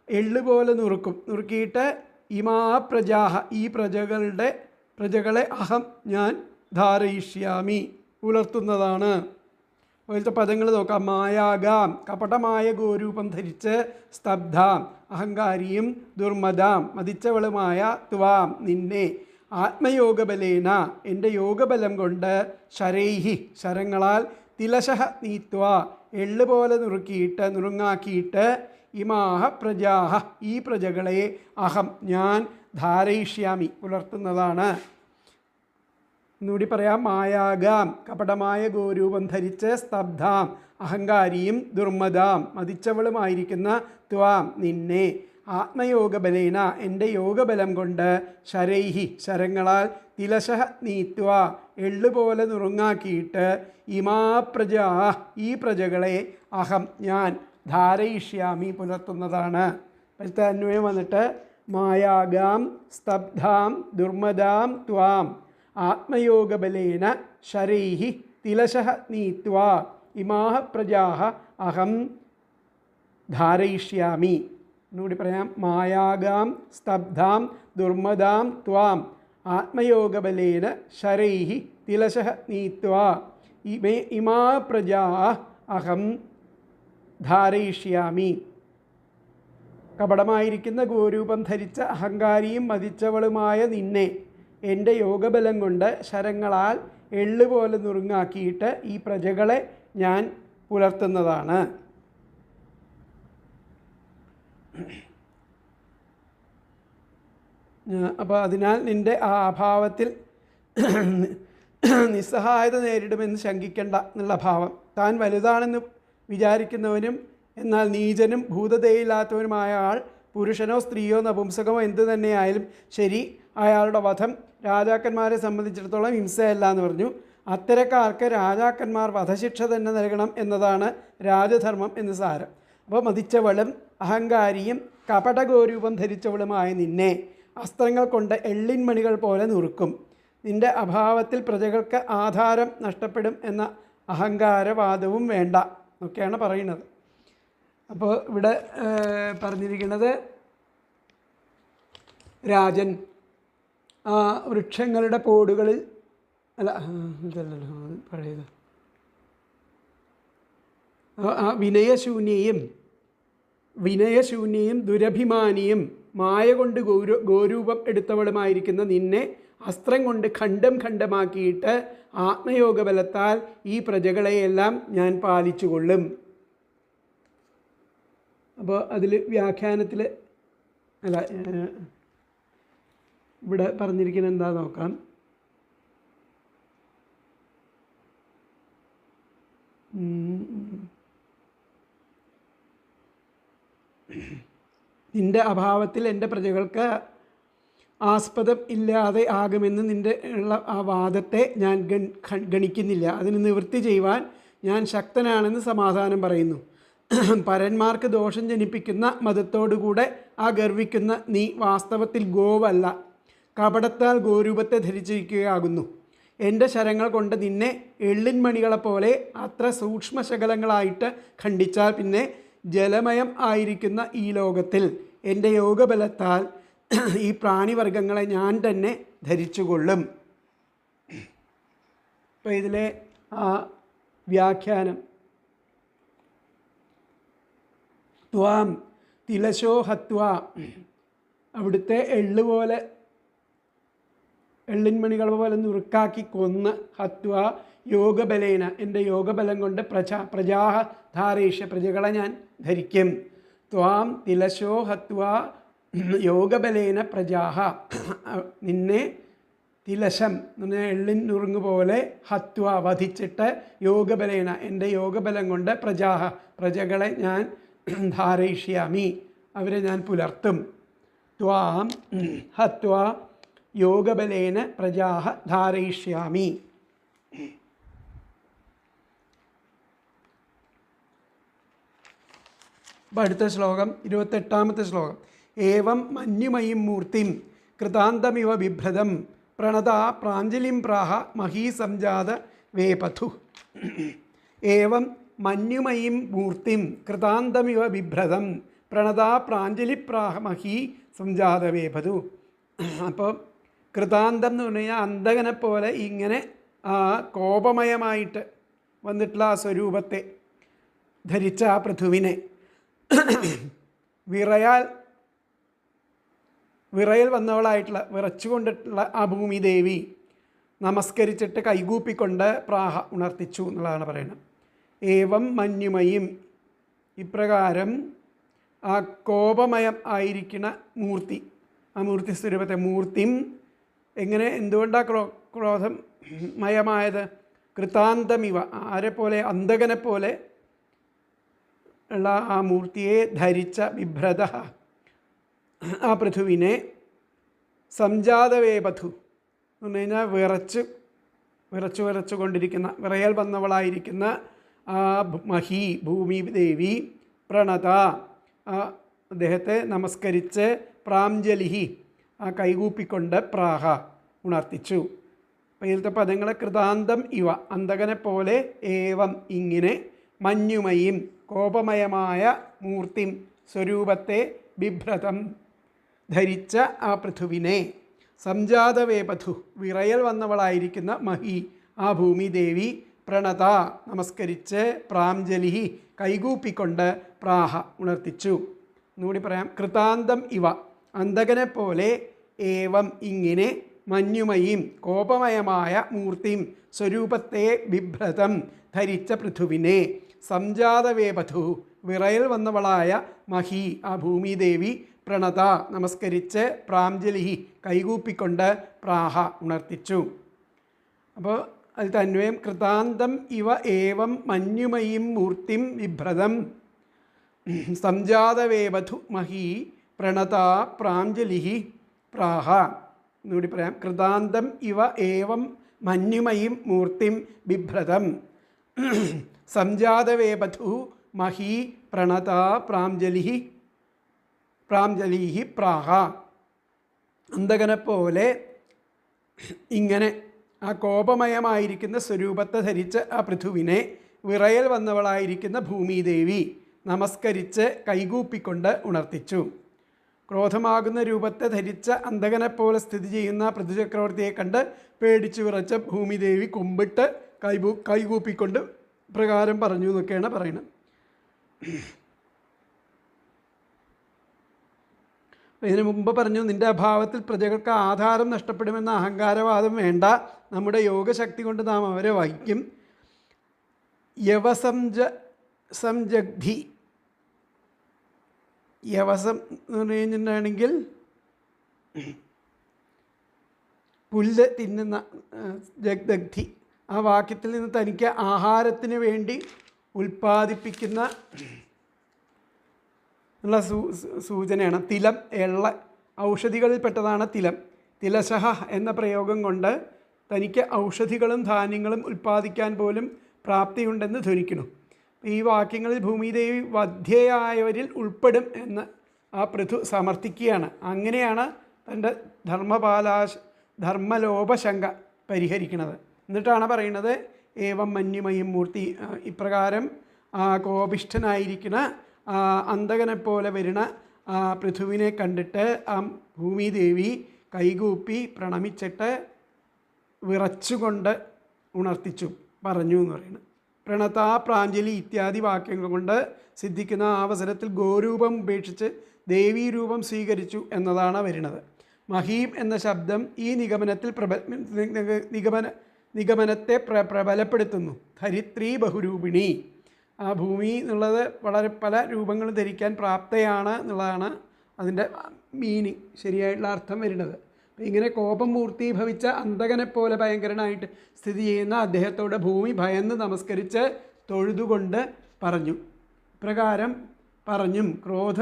എള്ളുപോലെ നുറുക്കിയിട്ട് ഇമാ പ്രജാഹ ഈ പ്രജകളെ അഹം ഞാൻ ധാരയിഷ്യാമി പുലർത്തുന്നതാണ്. അതിലത്തെ പദങ്ങൾ നോക്കാം. മായാഗാം കപടമായ ഗോരൂപം ധരിച്ച്, സ്തബ്ധാം അഹങ്കാരിയും, ദുർമദാം മതിച്ചവളുമായ, ത്വാം നിന്നെ, ആത്മയോഗബലേന എൻ്റെ യോഗബലം കൊണ്ട്, ശരൈഹി ശരങ്ങളാൽ, തിലശഹ നീത്വ എള്ളുപോലെ നുറുങ്ങാക്കിയിട്ട്, ഇമാഹ പ്രജാഹ ഈ പ്രജകളെ അഹം ഞാൻ ധാരയിഷ്യാമി പുലർത്തുന്നതാണ്. എന്നുകൂടി പറയാം. മായാഗാം കപടമായ ഗോരൂപം ധരിച്ച് സ്തബ്ധാം അഹങ്കാരിയും ദുർമദാം മതിച്ചവളുമായിരിക്കുന്ന ത്വാം നിന്നെ ആത്മയോഗബലേന എൻ്റെ യോഗബലം കൊണ്ട് ശരൈഹി ശരങ്ങളാൽ തിലശഃ നീത്വ എള്ളുപോലെ നുറുങ്ങാക്കിയിട്ട് ഇമാപ്രജാ ഈ പ്രജകളെ അഹം ഞാൻ ധാരയിഷ്യാമി പുലർത്തുന്നതാണ്. ഇപ്പോഴത്തെ അന്വയം വന്നിട്ട് മായാഗാം സ്തബ്ധാം ദുർമദാം ത്വാം ആത്മയോഗബലേന ശരൈഹി തിലശഃ നീത്വ ഇമാഹ പ്രജാഹ അഹം ധാരയിഷ്യാമി. എന്നുകൂടി പറയാം. മായാഗാം സ്തബ്ധാം ദുർമദാം ത്വാം ആത്മയോഗബലേന ശരൈഹി തിലശഃ നീത്വ ഇമാ പ്രജാ അഹം ധാരയിഷ്യാമി. കപടമായിരിക്കുന്ന ഗോരൂപം ധരിച്ച അഹങ്കാരിയും മതിച്ചവളുമായ നിന്നെ എൻ്റെ യോഗബലം കൊണ്ട് ശരങ്ങളാൽ എള്ളുപോലെ നുറുങ്ങാക്കിയിട്ട് ഈ പ്രജകളെ ഞാൻ പുലർത്തുന്നതാണ്. അപ്പോൾ അതിനാൽ നിൻ്റെ ആ അഭാവത്തിൽ നിസ്സഹായത നേരിടുമെന്ന് ശങ്കിക്കേണ്ട എന്നുള്ള ഭാവം. താൻ വലുതാണെന്ന് വിചാരിക്കുന്നവനും എന്നാൽ നീചനും ഭൂതതയില്ലാത്തവനുമായ ആൾ പുരുഷനോ സ്ത്രീയോ നപുംസകമോ എന്തു തന്നെയായാലും ശരി, അയാളുടെ വധം രാജാക്കന്മാരെ സംബന്ധിച്ചിടത്തോളം ഹിംസയല്ല എന്ന് പറഞ്ഞു. അത്തരക്കാർക്ക് രാജാക്കന്മാർ വധശിക്ഷ തന്നെ നൽകണം എന്നതാണ് രാജധർമ്മം എന്ന് സാരം. അപ്പോൾ മതിച്ചവളും അഹങ്കാരിയും കപടഗോരൂപം ധരിച്ചവളുമായ നിന്നെ അസ്ത്രങ്ങൾ കൊണ്ട് എള്ളിൻമണികൾ പോലെ നുറുക്കും. നിൻ്റെ അഭാവത്തിൽ പ്രജകൾക്ക് ആധാരം നഷ്ടപ്പെടും എന്ന അഹങ്കാരവാദവും വേണ്ട എന്നൊക്കെയാണ് പറയുന്നത്. അപ്പോൾ ഇവിടെ പറഞ്ഞിരിക്കുന്നത് രാജൻ ആ വൃക്ഷങ്ങളുടെ പോടുകളിൽ അല്ല ഇതല്ലല്ലോ പഴയത് വിനയശൂന്യയും ദുരഭിമാനിയും മായ കൊണ്ട് ഗോരൂപം എടുത്തവളുമായിരിക്കുന്ന നിന്നെ അസ്ത്രം കൊണ്ട് ഖണ്ഡം ഖണ്ഡമാക്കിയിട്ട് ആത്മയോഗബലത്താൽ ഈ പ്രജകളെയെല്ലാം ഞാൻ പാലിച്ചു കൊള്ളും. അപ്പോൾ അതിൽ വ്യാഖ്യാനത്തിൽ അല്ല ഇവിടെ പറഞ്ഞിരിക്കുന്നത് എന്താ നോക്കാം. നിൻ്റെ അഭാവത്തിൽ എൻ്റെ പ്രജകൾക്ക് ആസ്പദം ഇല്ലാതെ ആകുമെന്ന് നിൻ്റെ ഉള്ള ആ വാദത്തെ ഞാൻ ഗണിക്കുന്നില്ല. അതിന് നിവൃത്തി ചെയ്യുവാൻ ഞാൻ ശക്തനാണെന്ന് സമാധാനം പറയുന്നു. പരന്മാർക്ക് ദോഷം ജനിപ്പിക്കുന്ന മതത്തോടുകൂടെ ആ ഗർവിക്കുന്ന നീ വാസ്തവത്തിൽ ഗോവല്ല, കപടത്താൽ ഗോരൂപത്തെ ധരിച്ചിരിക്കുകയാകുന്നു. എൻ്റെ ശരങ്ങൾ കൊണ്ട് നിന്നെ എള്ളിൻമണികളെപ്പോലെ അത്ര സൂക്ഷ്മശകലങ്ങളായിട്ട് ഖണ്ഡിച്ചാൽ പിന്നെ ജലമയം ആയിരിക്കുന്ന ഈ ലോകത്തിൽ എൻ്റെ യോഗബലത്താൽ ഈ പ്രാണിവർഗങ്ങളെ ഞാൻ തന്നെ ധരിച്ചുകൊള്ളും. ഇപ്പോൾ ഇതിലെ ആ വ്യാഖ്യാനം ത്വാം തിലശോ ഹത്വ അവിടുത്തെ എള്ളിൻമണികൾ പോലെ നുറുക്കാക്കി കൊന്ന് ഹത്വ യോഗബലേന എൻ്റെ യോഗബലം കൊണ്ട് പ്രജാഹ ധാരേഷ പ്രജകളെ ഞാൻ ധരിക്കും. ത്വാം തിലശോ ഹത്വ യോഗബലേന പ്രജാഹ നിന്നെ തിലശം എള്ളിൻ നുറുങ്ങ് പോലെ ഹത്വ വധിച്ചിട്ട് യോഗബലേന എൻ്റെ യോഗബലം കൊണ്ട് പ്രജാഹ പ്രജകളെ ഞാൻ ധാരയിഷ്യാമി അവരെ ഞാൻ പുലർത്തും. ത്വാം ഹത്വ യോഗബലേന പ്രജാഹ ധാരയിഷ്യാമി. അടുത്ത ശ്ലോകം 28ാമത്തെ ശ്ലോകം. ഏവം മന്യുമയീം മൂർത്തിം കൃതാന്തമിവ ബിഭ്രതം പ്രണതാ പ്രാഞ്ജലിം പ്രാഹ മഹീസംജാത വേപഥു. ഏവം മന്യുമയീം മൂർത്തിം കൃതാന്തമിവ ബിഭ്രതം പ്രണതാ പ്രാഞ്ജലിപ്രാഹ മഹീ സംജാത വേപഥു. അപ്പോൾ കൃതാന്തം എന്ന് പറഞ്ഞു കഴിഞ്ഞാൽ അന്തകനെ പോലെ ഇങ്ങനെ ആ കോപമയമായിട്ട് വന്നിട്ടുള്ള ആ സ്വരൂപത്തെ ധരിച്ച ആ പൃഥുവിനെ വിറയൽ വന്നവളായിട്ടുള്ള വിറച്ചുകൊണ്ടിട്ടുള്ള ആ ഭൂമി ദേവി നമസ്കരിച്ചിട്ട് കൈകൂപ്പിക്കൊണ്ട് പ്രാഹ ഉണർത്തിച്ചു എന്നുള്ളതാണ് പറയുന്നത്. ഏവം മന്യുമയും ഇപ്രകാരം ആ കോപമയം ആയിരിക്കുന്ന മൂർത്തി, ആ മൂർത്തി സ്വരൂപത്തെ മൂർത്തിം എങ്ങനെ എന്തുകൊണ്ടാണ് ക്രോധം മയമായത്? കൃതാന്തമിവ, ആരെപ്പോലെ? അന്തകനെ പോലെ ഉള്ള ആ മൂർത്തിയെ ധരിച്ച ബിഭ്രത ആ പൃഥുവിനെ സംജാതവേപഥു എന്ന് പറഞ്ഞു കഴിഞ്ഞാൽ വിറച്ചു കൊണ്ടിരിക്കുന്ന, വിറയൽ വന്നവളായിരിക്കുന്ന ആ മഹി ഭൂമി ദേവി പ്രണത അദ്ദേഹത്തെ നമസ്കരിച്ച് പ്രാഞ്ജലിഹി ആ കൈകൂപ്പിക്കൊണ്ട് പ്രാഹ ഉണർത്തിച്ചു. അപ്പോൾ ഇതിലത്തെ പദങ്ങൾ കൃതാന്തം ഇവ അന്തകനെ പോലെ, ഏവം ഇങ്ങനെ, മഞ്ഞുമയും കോപമയമായ മൂർത്തിം സ്വരൂപത്തെ ബിഭ്രതം ധരിച്ച ആ പൃഥുവിനെ, സംജാതവേപഥു വിറയൽ വന്നവളായിരിക്കുന്ന മഹി ആ ഭൂമിദേവി പ്രണത നമസ്കരിച്ച് പ്രാഞ്ജലി കൈകൂപ്പിക്കൊണ്ട് പ്രാഹ ഉണർത്തിച്ചു. എന്നുകൂടി പറയാം. കൃതാന്തം ഇവ അന്തകനെ പോലെ, ഏവം ഇങ്ങനെ, മഞ്ഞുമയും കോപമയമായ മൂർത്തിം സ്വരൂപത്തെ ബിഭ്രതം ധരിച്ച പൃഥുവിനെ, സംജാതവേപഥു വിറയൽ വന്നവളായ മഹി ആ ഭൂമിദേവി പ്രണത നമസ്കരിച്ച് പ്രാഞ്ജലി കൈകൂപ്പിക്കൊണ്ട് പ്രാഹ ഉണർത്തിച്ചു. അപ്പോൾ അത് തന്വയം കൃതാന്തം ഇവ ഏവം മഞ്ഞുമയും മൂർത്തിം വിഭ്രതം സംജാതവേപഥു മഹി പ്രണത പ്രാഞ്ജലി പ്രാഹ. എന്നുകൂടി പറയാം. കൃതാന്തം ഇവ ഏവം മഞ്ഞുമയും മൂർത്തിം ബിഭ്രതം സംജാതവേപഥു മഹി പ്രണത പ്രാഞ്ജലി പ്രാഹ. അന്തകനെ പോലെ ഇങ്ങനെ ആ കോപമയമായിരിക്കുന്ന സ്വരൂപത്തെ ധരിച്ച് ആ പൃഥുവിനെ വിറയൽ വന്നവളായിരിക്കുന്ന ഭൂമിദേവി നമസ്കരിച്ച് കൈകൂപ്പിക്കൊണ്ട് ഉണർത്തിച്ചു. ക്രോധമാകുന്ന രൂപത്തെ ധരിച്ച അന്തകനെപ്പോലെ സ്ഥിതി ചെയ്യുന്ന പൃഥുചക്രവർത്തിയെ കണ്ട് പേടിച്ചു വിറച്ച ഭൂമിദേവി കുമ്പിട്ട് കൈകൂപ്പിക്കൊണ്ട് പ്രകാരം പറഞ്ഞു എന്നൊക്കെയാണ് പറയുന്നത്. ഇതിനു മുമ്പ് പറഞ്ഞു, നിൻ്റെ അഭാവത്തിൽ പ്രജകൾക്ക് ആധാരം നഷ്ടപ്പെടുമെന്ന അഹങ്കാരവാദം വേണ്ട, നമ്മുടെ യോഗശക്തി കൊണ്ട് നാം അവരെ വഹിക്കും. സംജഗ്ധി, യവസം എന്ന് പറഞ്ഞു കഴിഞ്ഞിട്ടുണ്ടെങ്കിൽ പുല്ല് തിന്നുന്ന ജഗ്ദഗ്ധി, ആ വാക്യത്തിൽ നിന്ന് തനിക്ക് ആഹാരത്തിന് വേണ്ടി ഉൽപ്പാദിപ്പിക്കുന്ന ഉള്ള സൂചനയാണ്. തിലം, എള്ള, ഔഷധികളിൽപ്പെട്ടതാണ് തിലം. തിലശഹ എന്ന പ്രയോഗം കൊണ്ട് തനിക്ക് ഔഷധികളും ധാന്യങ്ങളും ഉൽപ്പാദിക്കാൻ പോലും പ്രാപ്തിയുണ്ടെന്ന് ധരിക്കുന്നു. ഈ വാക്യങ്ങളിൽ ഭൂമിദേവി വധ്യയായവരിൽ ഉൾപ്പെടും എന്ന് ആ പൃഥു സമർത്ഥിക്കുകയാണ്. അങ്ങനെയാണ് തൻ്റെ ധർമ്മലോപശങ്ക പരിഹരിക്കുന്നത്. എന്നിട്ടാണ് പറയുന്നത് ഏവം മഞ്ഞുമയും മൂർത്തി, ഇപ്രകാരം കോപിഷ്ഠനായിരിക്കുന്ന അന്തകനെപ്പോലെ വരുന്ന പൃഥുവിനെ കണ്ടിട്ട് ആ ഭൂമിദേവി കൈകൂപ്പി പ്രണമിച്ചിട്ട് വിറച്ചുകൊണ്ട് ഉണർത്തിച്ചു പറഞ്ഞു എന്ന് പറയുന്നത്. പ്രണത പ്രാഞ്ജലി ഇത്യാദി വാക്യങ്ങൾ കൊണ്ട് സിദ്ധിക്കുന്ന ആ അവസരത്തിൽ ഗോരൂപം ഉപേക്ഷിച്ച് ദേവീരൂപം സ്വീകരിച്ചു എന്നതാണ് വരുന്നത്. മഹീം എന്ന ശബ്ദം ഈ നിഗമനത്തെ പ്രബലപ്പെടുത്തുന്നു. ധരിത്രി ബഹുരൂപിണി, ആ ഭൂമി എന്നുള്ളത് വളരെ പല രൂപങ്ങൾ ധരിക്കാൻ പ്രാപ്തയാണ് എന്നുള്ളതാണ് അതിൻ്റെ മീനിങ്, ശരിയായിട്ടുള്ള അർത്ഥം വരുന്നത്. ഇങ്ങനെ കോപം മൂർത്തീഭവിച്ച അന്തകനെപ്പോലെ ഭയങ്കരനായിട്ട് സ്ഥിതി ചെയ്യുന്ന അദ്ദേഹത്തോട് ഭൂമി ഭയന്ന് നമസ്കരിച്ച് തൊഴുതുകൊണ്ട് പറഞ്ഞു. പ്രകാരം പറഞ്ഞും ക്രോധ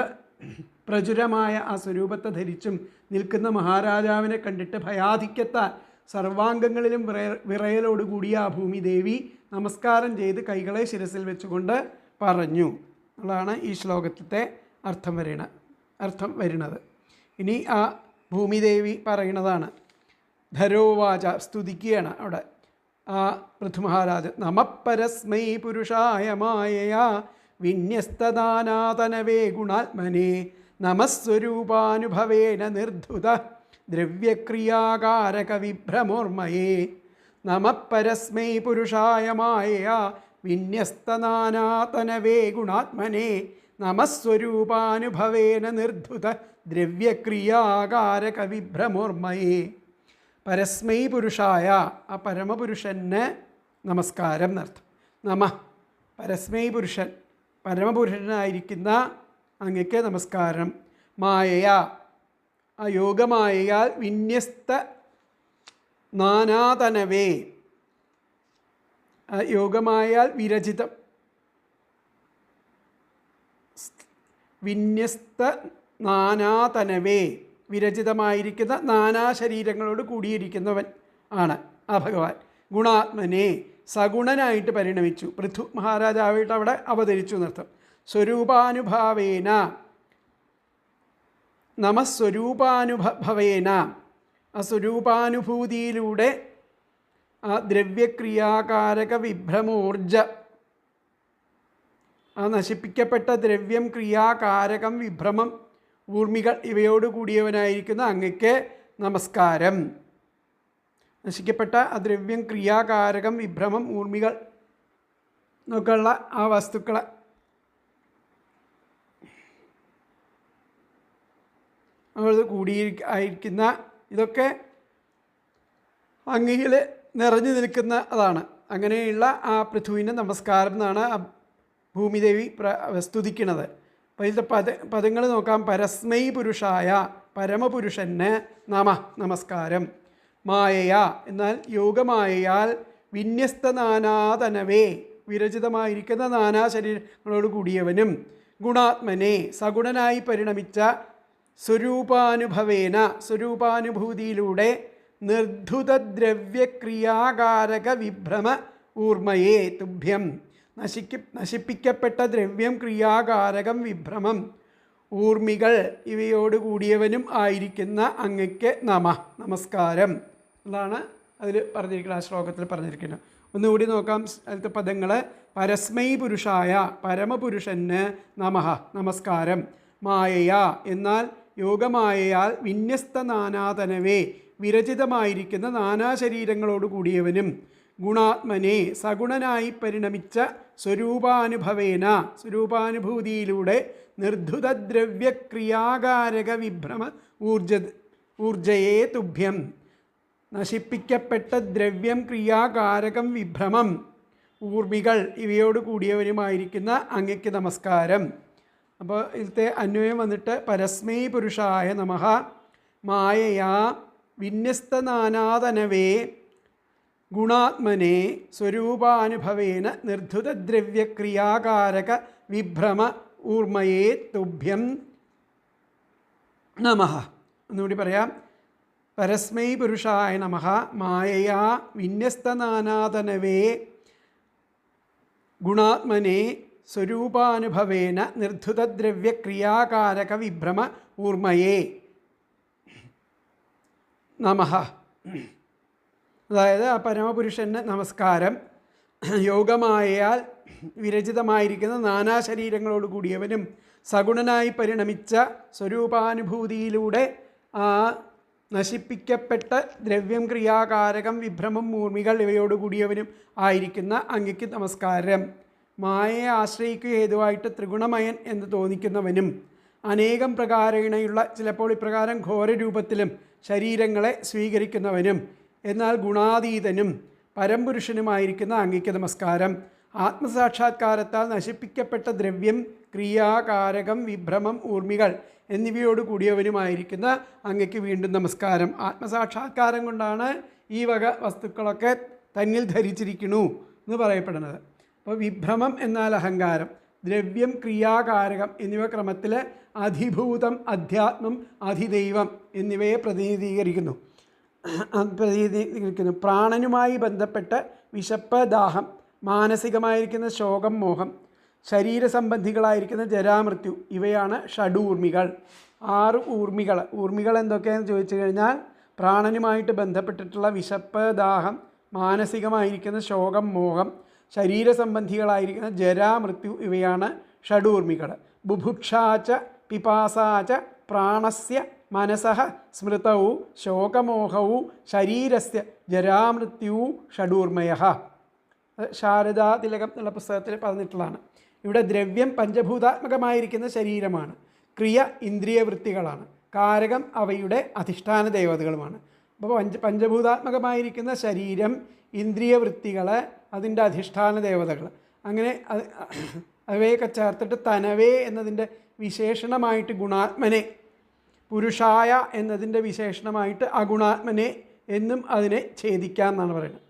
പ്രചുരമായ ആ സ്വരൂപത്തെ ധരിച്ചും നിൽക്കുന്ന മഹാരാജാവിനെ കണ്ടിട്ട് ഭയാധിക്യത്താൽ സർവാംഗങ്ങളിലും വിറയലോടുകൂടിയ ആ ഭൂമിദേവി നമസ്കാരം ചെയ്ത് കൈകളെ ശിരസിൽ വെച്ചുകൊണ്ട് പറഞ്ഞു എന്നുള്ളതാണ് ഈ ശ്ലോകത്തിൻ്റെ അർത്ഥം വരുന്നത്. ഇനി ആ ഭൂമിദേവി പറയുന്നതാണ്. ധരോവാച, സ്തുതിക്കുകയാണ് അവിടെ ആ പൃഥ്വമഹാരാജ്. നമപരസ്മൈ പുരുഷായ മായയാ വിന്യസ്തദാനാതനവേ ഗുണാത്മനെ നമസ്വരൂപാനുഭവേന നിർധുത ദ്രവ്യക്രിയാകാരകവിഭ്രമോർമയേ. നമപരസ്മൈ പുരുഷായ മായയാ വിന്യസ്തനാനാതനവേ ഗുണാത്മനെ നമസ്വരൂപാനുഭവേന നിർധുത ദ്രവ്യക്രിയാകാരകവിഭ്രമോർമയേ. പരസ്മൈ പുരുഷായ, ആ പരമപുരുഷന് നമസ്കാരം എന്നർത്ഥം. നമ പരസ്മൈ പുരുഷൻ, പരമപുരുഷനായിരിക്കുന്ന അങ്ങക്ക് നമസ്കാരം. മായയാ, ആ യോഗമായയാൽ നാനാതനവേ, യോഗമായാൽ വിരചിതം, വിന്യസ്ത നാനാതനവേ, വിരചിതമായിരിക്കുന്ന നാനാ ശരീരങ്ങളോട് കൂടിയിരിക്കുന്നവൻ ആണ് ആ ഭഗവാൻ. ഗുണാത്മനെ, സഗുണനായിട്ട് പരിണമിച്ചു. പൃഥു മഹാരാജാവായിട്ട് അവിടെ അവതരിച്ചു എന്നർത്ഥം. സ്വരൂപാനുഭാവേന, നമസ്വരൂപാനുഭവേന, ആ സ്വരൂപാനുഭൂതിയിലൂടെ ആ ദ്രവ്യക്രിയാകാരക വിഭ്രമോർജ, ആ നശിപ്പിക്കപ്പെട്ട ദ്രവ്യം, ക്രിയാകാരകം, വിഭ്രമം, ഊർമികൾ ഇവയോട് കൂടിയവനായിരിക്കുന്ന അങ്ങയ്ക്ക് നമസ്കാരം. നശിക്കപ്പെട്ട ആ ദ്രവ്യം, ക്രിയാകാരകം, വിഭ്രമം, ഊർമികൾ എന്നൊക്കെയുള്ള ആ വസ്തുക്കളെ കൂടിയിരിക്കുന്ന ഇതൊക്കെ അങ്ങയിൽ നിറഞ്ഞു നിൽക്കുന്ന അതാണ്. അങ്ങനെയുള്ള ആ പൃഥുവിന് നമസ്കാരം എന്നാണ് ഭൂമിദേവി സ്തുതിക്കുന്നത്. അപ്പോൾ ഇതിൻ്റെ പദങ്ങൾ നോക്കാം. പരസ്മൈ പുരുഷായ, പരമപുരുഷന് നമസ്കാരം. മായയ എന്നാൽ യോഗമായയാൽ വിന്യസ്ത നാനാതനവേ, വിരചിതമായിരിക്കുന്ന നാനാ ശരീരങ്ങളോട് കൂടിയവനും, ഗുണാത്മനെ സഗുണനായി പരിണമിച്ച, സ്വരൂപാനുഭവേന സ്വരൂപാനുഭൂതിയിലൂടെ, നിർധുതദ്രവ്യക്രിയാകാരക വിഭ്രമ ഊർമയേ തുഭ്യം, നശിപ്പിക്കപ്പെട്ട ദ്രവ്യം, ക്രിയാകാരകം, വിഭ്രമം, ഊർമികൾ ഇവയോട് കൂടിയവനും ആയിരിക്കുന്ന അങ്ങയ്ക്ക് നമസ്കാരം എന്നാണ് അതിൽ പറഞ്ഞിരിക്കുന്നത്, ആ ശ്ലോകത്തിൽ പറഞ്ഞിരിക്കുന്നത്. ഒന്നുകൂടി നോക്കാം അതിലത്തെ പദങ്ങൾ. പരസ്മൈ പുരുഷായ, പരമപുരുഷന് നമസ്കാരം. മായയ എന്നാൽ യോഗമായയാൽ വിന്യസ്ത നാനാതനവേ, വിരചിതമായിരിക്കുന്ന നാനാ ശരീരങ്ങളോട് കൂടിയവനും, ഗുണാത്മനെ സഗുണനായി പരിണമിച്ച, സ്വരൂപാനുഭവേന സ്വരൂപാനുഭൂതിയിലൂടെ, നിർധുതദ്രവ്യക്രിയാകാരക വിഭ്രമ ഊർജയെ തുഭ്യം, നശിപ്പിക്കപ്പെട്ട ദ്രവ്യം, ക്രിയാകാരകം, വിഭ്രമം, ഊർമികൾ ഇവയോട് കൂടിയവനുമായിരിക്കുന്ന അങ്ങയ്ക്ക് നമസ്കാരം. അപ്പോൾ ഇതിലത്തെ അന്വയം വന്നിട്ട് പരസ്മൈ പുരുഷായ നമഃ, മായയാ വിന്യസ്ത നാനാതനവേ, ഗുണാത്മനെ സ്വരൂപാനുഭവേന, നിർധുതദ്രവ്യക്രിയാകാരക വിഭ്രമ ഊർമയേ തുഭ്യം നമഃ. ഒന്നുകൂടി പറയാം. പരസ്മൈ പുരുഷായ നമഃ, മായയാ വിന്യസ്ത നാനാതനവേ, ഗുണാത്മനെ സ്വരൂപാനുഭവേന, നിർധുതദ്രവ്യക്രിയാകാരക വിഭ്രമ ഊർമയേ നമഃ. അതായത് ആ പരമപുരുഷന് നമസ്കാരം. യോഗമായയാൽ വിരചിതമായിരിക്കുന്ന നാനാ ശരീരങ്ങളോട് കൂടിയവനും, സഗുണനായി പരിണമിച്ച സ്വരൂപാനുഭൂതിയിലൂടെ ആ നശിപ്പിക്കപ്പെട്ട ദ്രവ്യം, ക്രിയാകാരകം, വിഭ്രമം, ഊർമികൾ ഇവയോട് കൂടിയവനും ആയിരിക്കുന്ന അങ്ങയ്ക്ക് നമസ്കാരം. മായയെ ആശ്രയിക്കുക ഹേതുവായിട്ട് ത്രിഗുണമയൻ എന്ന് തോന്നിക്കുന്നവനും, അനേകം പ്രകാരേണയുള്ള, ചിലപ്പോൾ ഇപ്രകാരം ഘോരരൂപത്തിലും ശരീരങ്ങളെ സ്വീകരിക്കുന്നവനും, എന്നാൽ ഗുണാതീതനും പരംപുരുഷനുമായിരിക്കുന്ന അങ്ങയ്ക്ക് നമസ്കാരം. ആത്മസാക്ഷാത്കാരത്താൽ നശിപ്പിക്കപ്പെട്ട ദ്രവ്യം, ക്രിയാകാരകം, വിഭ്രമം, ഊർമികൾ എന്നിവയോട് കൂടിയവനുമായിരിക്കുന്ന അങ്ങയ്ക്ക് വീണ്ടും നമസ്കാരം. ആത്മസാക്ഷാത്കാരം കൊണ്ടാണ് ഈ വക വസ്തുക്കളൊക്കെ തന്നിൽ ധരിച്ചിരിക്കണു എന്ന് പറയപ്പെടുന്നത്. അപ്പോൾ വിഭ്രമം എന്നാൽ അഹങ്കാരം, ദ്രവ്യം, ക്രിയാകാരകം എന്നിവ ക്രമത്തിൽ അധിഭൂതം, അധ്യാത്മം, അധിദൈവം എന്നിവയെ പ്രതിനിധീകരിക്കുന്നു. പ്രാണനുമായി ബന്ധപ്പെട്ട് വിശപ്പ്, ദാഹം, മാനസികമായിരിക്കുന്ന ശോകം, മോഹം, ശരീരസംബന്ധികളായിരിക്കുന്ന ജരാമൃത്യു ഇവയാണ് ഷഡൂർമികൾ. 6 ഊർമികൾ. ഊർമികൾ എന്തൊക്കെയാണെന്ന് ചോദിച്ചു കഴിഞ്ഞാൽ പ്രാണനുമായിട്ട് ബന്ധപ്പെട്ടിട്ടുള്ള വിശപ്പ്, ദാഹം, മാനസികമായിരിക്കുന്ന ശോകം, മോഹം, ശരീരസംബന്ധികളായിരിക്കുന്ന ജരാമൃത്യു ഇവയാണ് ഷഡൂർമികൾ. ബുഭുക്ഷാച്ച പിപാസാച്ച പ്രാണസ്യ മനസഃ സ്മൃതൗ ശോകമോഹൗ ശരീരസ്യ ജരാമൃത്യു ഷഡൂർമയഃ. ശാരദാ തിലകം എന്നുള്ള പുസ്തകത്തിൽ പറഞ്ഞിട്ടുള്ളതാണ്. ഇവിടെ ദ്രവ്യം പഞ്ചഭൂതാത്മകമായിരിക്കുന്ന ശരീരമാണ്, ക്രിയ ഇന്ദ്രിയവൃത്തികളാണ്, കാരകം അവയുടെ അധിഷ്ഠാന ദേവതകളുമാണ്. അപ്പോൾ പഞ്ചഭൂതാത്മകമായിരിക്കുന്ന ശരീരം, ഇന്ദ്രിയവൃത്തികൾ, അതിൻ്റെ അധിഷ്ഠാന ദേവതകൾ, അങ്ങനെ അവയൊക്കെ ചേർത്തിട്ട് തനവേ എന്നതിൻ്റെ വിശേഷണമായിട്ട് ഗുണാത്മനെ, പുരുഷായ എന്നതിൻ്റെ വിശേഷണമായിട്ട് അഗുണാത്മനെ എന്നും അതിനെ ഛേദിക്കാം എന്നാണ് പറയുന്നത്.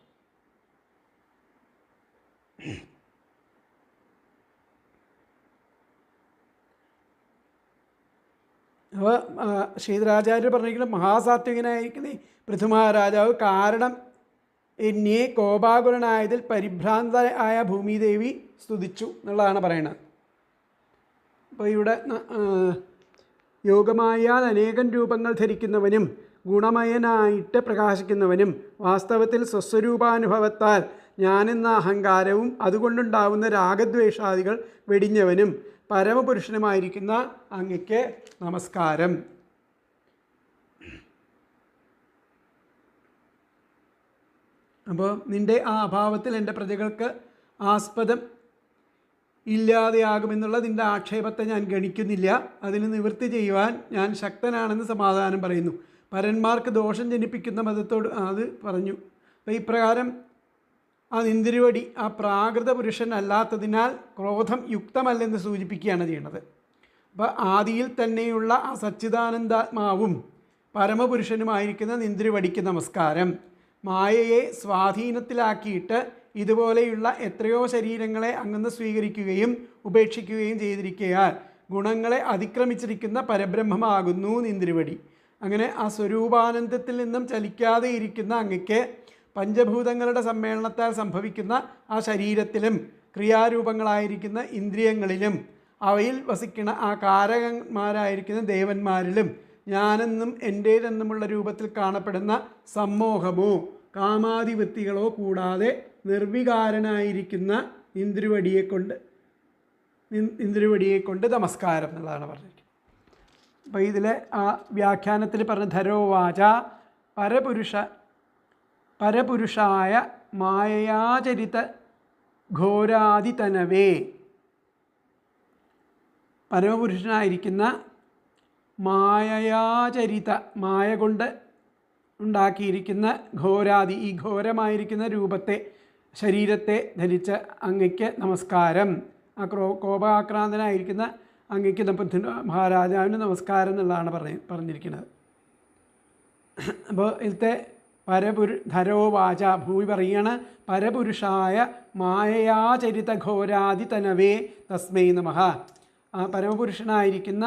അപ്പോൾ ശ്രീധരാചാര്യർ പറഞ്ഞിരിക്കുന്നത് മഹാസാത്വികനായിരിക്കുന്ന പൃഥ്വിമഹാരാജാവ് കാരണം എന്നെ കോപാകുലനായതിൽ പരിഭ്രാന്തയായ ഭൂമിദേവി സ്തുതിച്ചു എന്നുള്ളതാണ് പറയുന്നത്. അപ്പോൾ ഇവിടെ യോഗമായാൽ അനേകം രൂപങ്ങൾ ധരിക്കുന്നവനും ഗുണമയനായിട്ട് പ്രകാശിക്കുന്നവനും വാസ്തവത്തിൽ സ്വസ്വരൂപാനുഭവത്താൽ ഞാനെന്ന അഹങ്കാരവും അതുകൊണ്ടുണ്ടാവുന്ന രാഗദ്വേഷാദികൾ വെടിഞ്ഞവനും പരമപുരുഷനുമായിരിക്കുന്ന അങ്ങയ്ക്ക് നമസ്കാരം. അപ്പോൾ നിൻ്റെ ആ അഭാവത്തിൽ എൻ്റെ പ്രജകൾക്ക് ആസ്പദം ഇല്ലാതെയാകുമെന്നുള്ള നിൻ്റെ ആക്ഷേപത്തെ ഞാൻ ഗണിക്കുന്നില്ല. അതിന് നിവൃത്തി ചെയ്യുവാൻ ഞാൻ ശക്തനാണെന്ന് സമാധാനം പറയുന്നു. പരന്മാർക്ക് ദോഷം ജനിപ്പിക്കുന്ന മതത്തോട് അത് പറഞ്ഞു. അപ്പോൾ ഇപ്രകാരം ആ നിന്തിരുവടി ആ പ്രാകൃത പുരുഷൻ അല്ലാത്തതിനാൽ ക്രോധം യുക്തമല്ലെന്ന് സൂചിപ്പിക്കുകയാണ് ചെയ്യുന്നത്. അപ്പോൾ ആദിയിൽ തന്നെയുള്ള ആ സച്ചിദാനന്ദാത്മാവും പരമപുരുഷനുമായിരിക്കുന്ന നിന്തിരുവടിക്ക് നമസ്കാരം. മായയെ സ്വാധീനത്തിലാക്കിയിട്ട് ഇതുപോലെയുള്ള എത്രയോ ശരീരങ്ങളെ അങ്ങന്ന് സ്വീകരിക്കുകയും ഉപേക്ഷിക്കുകയും ചെയ്തിരിക്കയാൽ ഗുണങ്ങളെ അതിക്രമിച്ചിരിക്കുന്ന പരബ്രഹ്മമാകുന്നു നിന്തിരുവടി. അങ്ങനെ ആ സ്വരൂപാനന്ദത്തിൽ നിന്നും ചലിക്കാതെ ഇരിക്കുന്ന അങ്ങയ്ക്ക് പഞ്ചഭൂതങ്ങളുടെ സമ്മേളനത്താൽ സംഭവിക്കുന്ന ആ ശരീരത്തിലും ക്രിയാരൂപങ്ങളായിരിക്കുന്ന ഇന്ദ്രിയങ്ങളിലും അവയിൽ വസിക്കുന്ന ആ കാരകന്മാരായിരിക്കുന്ന ദേവന്മാരിലും ഞാനെന്നും എൻ്റേതെന്നുമുള്ള രൂപത്തിൽ കാണപ്പെടുന്ന സമ്മോഹമോ കാമാധിവൃത്തികളോ കൂടാതെ നിർവികാരനായിരിക്കുന്ന ഇന്ദ്രുവടിയെ കൊണ്ട് നമസ്കാരം എന്നുള്ളതാണ് പറഞ്ഞിരിക്കുന്നത്. അപ്പോൾ ഇതിലെ ആ വ്യാഖ്യാനത്തിൽ പറഞ്ഞ ധരോവാച പരപുരുഷായ മായയാചരിത ഘോരാതിതനവേ, പരമപുരുഷനായിരിക്കുന്ന മായയാചരിത മായ കൊണ്ട് ഉണ്ടാക്കിയിരിക്കുന്ന ഘോരാദി ഈ ഘോരമായിരിക്കുന്ന രൂപത്തെ ശരീരത്തെ ധരിച്ച അങ്ങയ്ക്ക് നമസ്കാരം. ആ കോപാക്രാന്തനായിരിക്കുന്ന അങ്ങയ്ക്ക് മഹാരാജാവിന് നമസ്കാരം എന്നുള്ളതാണ് പറഞ്ഞിരിക്കുന്നത്. അപ്പോൾ ഇതിലത്തെ ധരോവാച ഭൂമി പറയുകയാണ് പരപുരുഷായ മായയാചരിത ഘോരാദി തനവേ തസ്മൈ നമഃ. ആ പരമപുരുഷനായിരിക്കുന്ന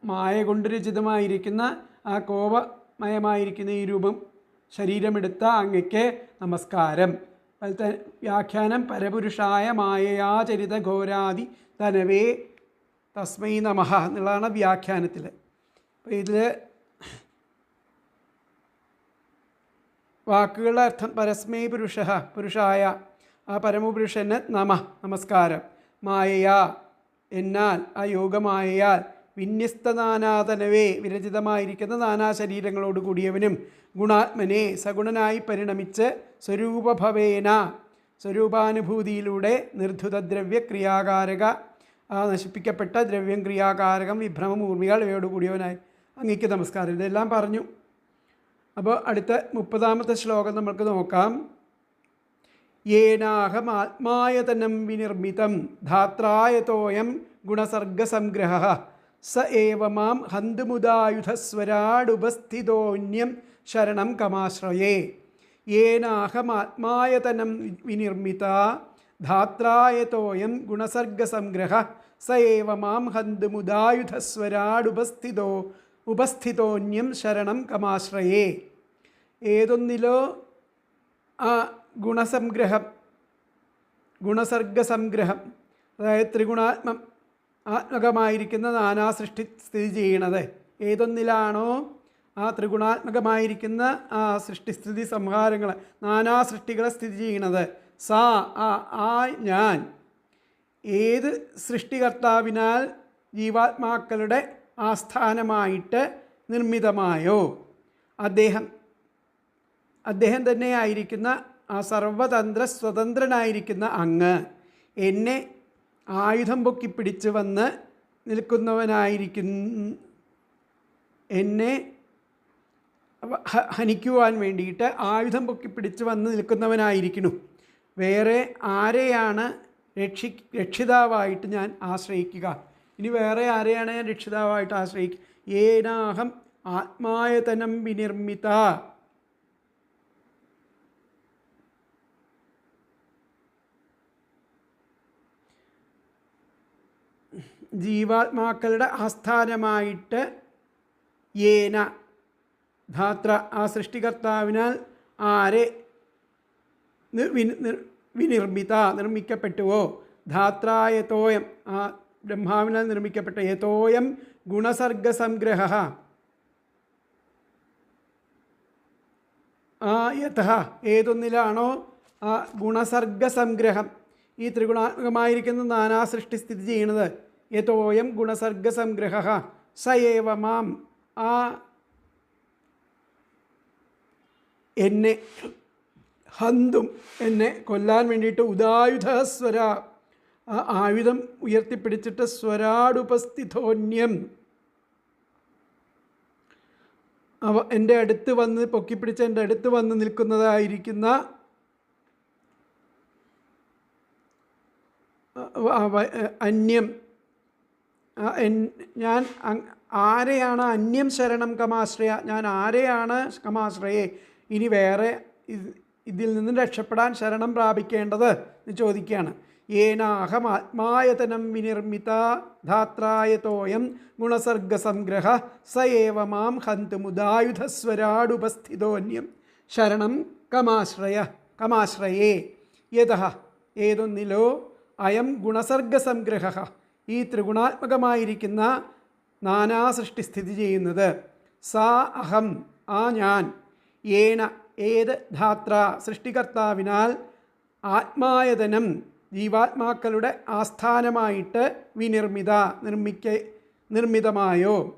മായ കൊണ്ട് രചിതമായിരിക്കുന്ന ആ കോപമയമായിരിക്കുന്ന ഈ രൂപം ശരീരമെടുത്ത അങ്ങയ്ക്ക് നമസ്കാരം. അതിലത്തെ വ്യാഖ്യാനം പരപുരുഷായ മായയാചരിത ഘോരാദി തനവേ തസ്മൈ നമഃ എന്നുള്ളതാണ് വ്യാഖ്യാനത്തിൽ. അപ്പോൾ ഇതിൽ വാക്കുകളുടെ അർത്ഥം പരസ്മൈ പുരുഷായ ആ പരമപുരുഷന് നമസ്കാരം. മായയാ എന്നാൽ ആ യോഗമായയാൽ വിന്യസ്തനാനാതനവേ വിരചിതമായിരിക്കുന്ന നാനാശരീരങ്ങളോട് കൂടിയവനും ഗുണാത്മനെ സഗുണനായി പരിണമിച്ച് സ്വരൂപഭവേന സ്വരൂപാനുഭൂതിയിലൂടെ നിർധുതദ്രവ്യ ക്രിയാകാരക ആ നശിപ്പിക്കപ്പെട്ട ദ്രവ്യം ക്രിയാകാരകം വിഭ്രമം ഊർമികൾ ഇവയോട് കൂടിയവനായി അങ്ങയ്ക്ക് നമസ്കാരം. ഇതെല്ലാം പറഞ്ഞു. അപ്പോൾ അടുത്ത 30ാമത്തെ ശ്ലോകം നമുക്ക് നോക്കാം. യേനാഹമാത്മായതനം വിനിർമ്മിതം ധാത്രായതോയം ഗുണസർഗസംഗ്രഹ സ ഏവ മാം ഹന്തുമുദായുധസ്വരാടുപസ്ഥിതോന്യം ശരണം കമാശ്രയേ. യേനാഹമാത്മായതനം വിനിർമ്മിത ധാത്രായതോയം ഗുണസർഗസംഗ്രഹ സ ഏവ മാം ഹന്തുമുദായുധസ്വരാടുപസ്ഥിതോന്യം ശരണം കമാശ്രയേ. ഏതൊന്നിലോ ആ ഗുണസർഗസംഗ്രഹം അതായത് ആത്മകമായിരിക്കുന്ന നാനാസൃഷ്ടി സ്ഥിതി ചെയ്യണത് ഏതൊന്നിലാണോ ആ ത്രിഗുണാത്മകമായിരിക്കുന്ന ആ സൃഷ്ടിസ്ഥിതി സംഹാരങ്ങൾ നാനാസൃഷ്ടികളെ സ്ഥിതി ചെയ്യണത് ആ ഞാൻ ഏത് സൃഷ്ടികർത്താവിനാൽ ജീവാത്മാക്കളുടെ ആസ്ഥാനമായിട്ട് നിർമ്മിതമായോ അദ്ദേഹം തന്നെയായിരിക്കുന്ന ആ സർവതന്ത്ര സ്വതന്ത്രനായിരിക്കുന്ന അങ്ങ് എന്നെ ആയുധം പൊക്കി പിടിച്ച് വന്ന് എന്നെ ഹനിക്കുവാൻ വേണ്ടിയിട്ട് ആയുധം പൊക്കി പിടിച്ച് വന്ന് നിൽക്കുന്നവനായിരിക്കുന്നു. വേറെ ആരെയാണ് രക്ഷിതാവായിട്ട് ഞാൻ ആശ്രയിക്കുക? ഇനി വേറെ ആരെയാണ് ഞാൻ രക്ഷിതാവായിട്ട് ആശ്രയിക്കുക? ഏനാഹം ആത്മായതനം വിനിർമ്മിത ജീവാത്മാക്കളുടെ ആസ്ഥാനമായിട്ട് യേന ധാത്ര ആ സൃഷ്ടികർത്താവിനാൽ ആരെ വിനിർമ്മിത നിർമ്മിക്കപ്പെട്ടുവോ ധാത്രായതോയം ആ ബ്രഹ്മാവിനാൽ നിർമ്മിക്കപ്പെട്ട യതോയം ഗുണസർഗസംഗ്രഹ ആ യഥ ഏതൊന്നിലാണോ ആ ഗുണസർഗസംഗ്രഹം ഈ ത്രിഗുണാത്മകമായിരിക്കുന്ന നാനാസൃഷ്ടി സ്ഥിതി ചെയ്യുന്നത് യതോയം ഗുണസർഗസംഗ്രഹ സ ഏവ മാം ആ എന്നെ ഹന്തും എന്നെ കൊല്ലാൻ വേണ്ടിയിട്ട് ഉദായുധസ്വര ആ ആയുധം ഉയർത്തിപ്പിടിച്ചിട്ട് സ്വരാടുപസ്ഥിതോന്യം എൻ്റെ അടുത്ത് വന്ന് പൊക്കിപ്പിടിച്ച് എൻ്റെ അടുത്ത് വന്ന് നിൽക്കുന്നതായിരിക്കുന്ന അന്യം ഞാൻ ആരെയാണ് അന്യം ശരണം കമാശ്രയ ഞാൻ ആരെയാണ് കമാശ്രയെ ഇനി വേറെ ഇതിൽ നിന്നും രക്ഷപ്പെടാൻ ശരണം പ്രാപിക്കേണ്ടത് എന്ന് ചോദിക്കുകയാണ് യേനാഹം ആത്മായതനം വിനിർമ്മിത ധാത്രായതോയം ഗുണസർഗസംഗ്രഹ സ ഏവ മാം ഹന്തുമുദായുധസ്വരാടുപസ്ഥിതോന്യം ശരണം കമാശ്രയേ യതഃ ഏതൊന്നിലോ അയം ഗുണസർഗസംഗ്രഹ ഈ ത്രിഗുണാത്മകമായിരിക്കുന്ന നാനാസൃഷ്ടി സ്ഥിതി ചെയ്യുന്നത് സാ അഹം ആ ഞാൻ ഏന ഏത് ധാത്ര സൃഷ്ടികർത്താവിനാൽ ആത്മായതനം ജീവാത്മാക്കളുടെ ആസ്ഥാനമായിട്ട്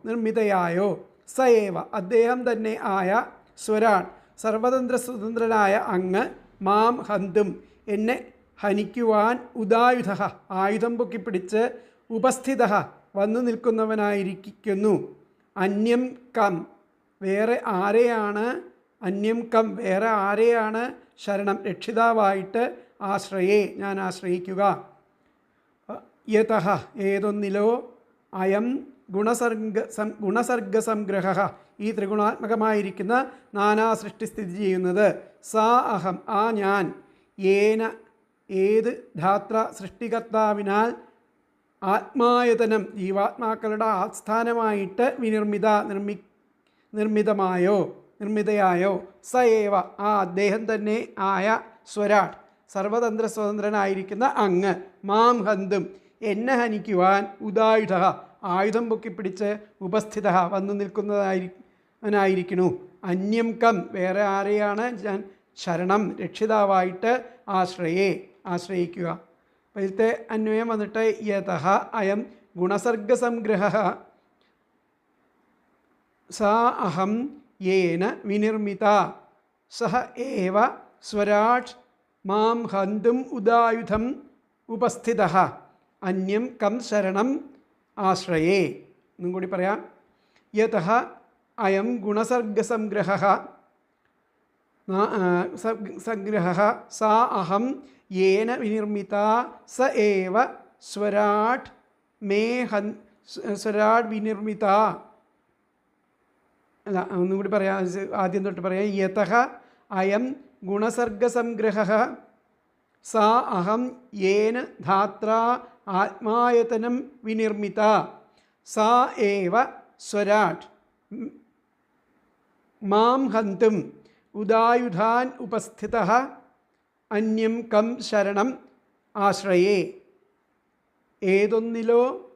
നിർമ്മിതയായോ സയേവ അദ്ദേഹം തന്നെ ആയ സ്വരാൻ സർവതന്ത്ര സ്വതന്ത്രനായ അങ്ങ് മാം ഹന്തും എന്നെ ഹനിക്കുവാൻ ഉദായുധ ആയുധം പൊക്കിപ്പിടിച്ച് ഉപസ്ഥിത വന്നു നിൽക്കുന്നവനായിരിക്കുന്നു അന്യം കം വേറെ ആരെയാണ് അന്യം കം വേറെ ആരെയാണ് ശരണം രക്ഷിതാവായിട്ട് ആശ്രയേ ഞാൻ ആശ്രയിക്കുക യതഃ ഏതൊന്നിലോ അയം ഗുണസർഗസംഗ്രഹ ഈ ത്രിഗുണാത്മകമായിരിക്കുന്ന നാനാസൃഷ്ടി സ്ഥിതി ചെയ്യുന്നത് സാ അഹം ആ ഞാൻ യേന ഏത് ധാത്ര സൃഷ്ടികർത്താവിനാൽ ആത്മായതനം ജീവാത്മാക്കളുടെ ആസ്ഥാനമായിട്ട് നിർമ്മിതയായോ സ ഏവ ആ അദ്ദേഹം തന്നെ ആയ സ്വരാട് സർവതന്ത്ര സ്വതന്ത്രനായിരിക്കുന്ന അങ്ങ് മാം ഹന്തും എന്നെ ഹനിക്കുവാൻ ഉദായുധ ആയുധം പൊക്കിപ്പിടിച്ച് ഉപസ്ഥിത വന്നു നിൽക്കുന്നതായിരിക്കുന്നു അന്യം കം വേറെ ആരെയാണ് ഞാൻ ശരണം രക്ഷിതാവായിട്ട് ആശ്രയിക്കുക അപ്പോൾ ഇതിലത്തെ അന്വയം വന്നിട്ട് യതഃ അയം ഗുണസർഗസംഗ്രഹ സാ അഹം യേന വിനിർമ്മിത സഹ ഏവ സ്വരാട് മാം ഹന്തും ഉദായുധം ഉപസ്ഥിത അന്യം കം ശരണം ആശ്രയേ എന്നും കൂടി പറയാം യതഃ അയം ഗുണസർഗസംഗ്രഹ സംഗ്രഹ സാ അഹം യേന വിനിർമ്മിത സ ഏവ സ്വരാട് വിനിർമ്മിത അല്ല ഒന്നും കൂടി പറയാം ആദ്യം തൊട്ട് പറയാം യതഃ അയം ഗുണസർഗസംഗ്രഹ സാ അഹം യേന ധാത്ര ആത്മായതനം വിനിർമ്മിത സാ ഏവ സ്വരാട് മാം ഹന്തും ഉദായുധാൻ ഉപസ്ഥിത അന്യം കം ശരണം ആശ്രയേ ഏതൊന്നിലോ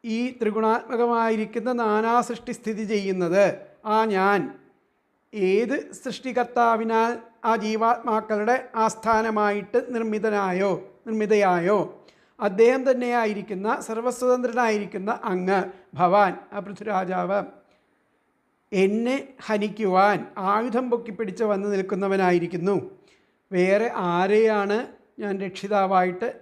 ഈ ത്രിഗുണാത്മകമായിരിക്കുന്ന നാനാസൃഷ്ടി സ്ഥിതി ചെയ്യുന്നത് ആ ഞാൻ ഏത് സൃഷ്ടികർത്താവിനാൽ ആ ജീവാത്മാക്കളുടെ ആസ്ഥാനമായിട്ട് നിർമ്മിതയായോ അദ്ദേഹം തന്നെയായിരിക്കുന്ന സർവസ്വതന്ത്രനായിരിക്കുന്ന അങ്ങ് ഭവാൻ ആ പൃഥ്വിരാജാവ് എന്നെ ഹനിക്കുവാൻ ആയുധം പൊക്കിപ്പിടിച്ച് വന്നു നിൽക്കുന്നവനായിരിക്കുന്നു വേറെ ആരെയാണ് ഞാൻ രക്ഷിതാവായിട്ട്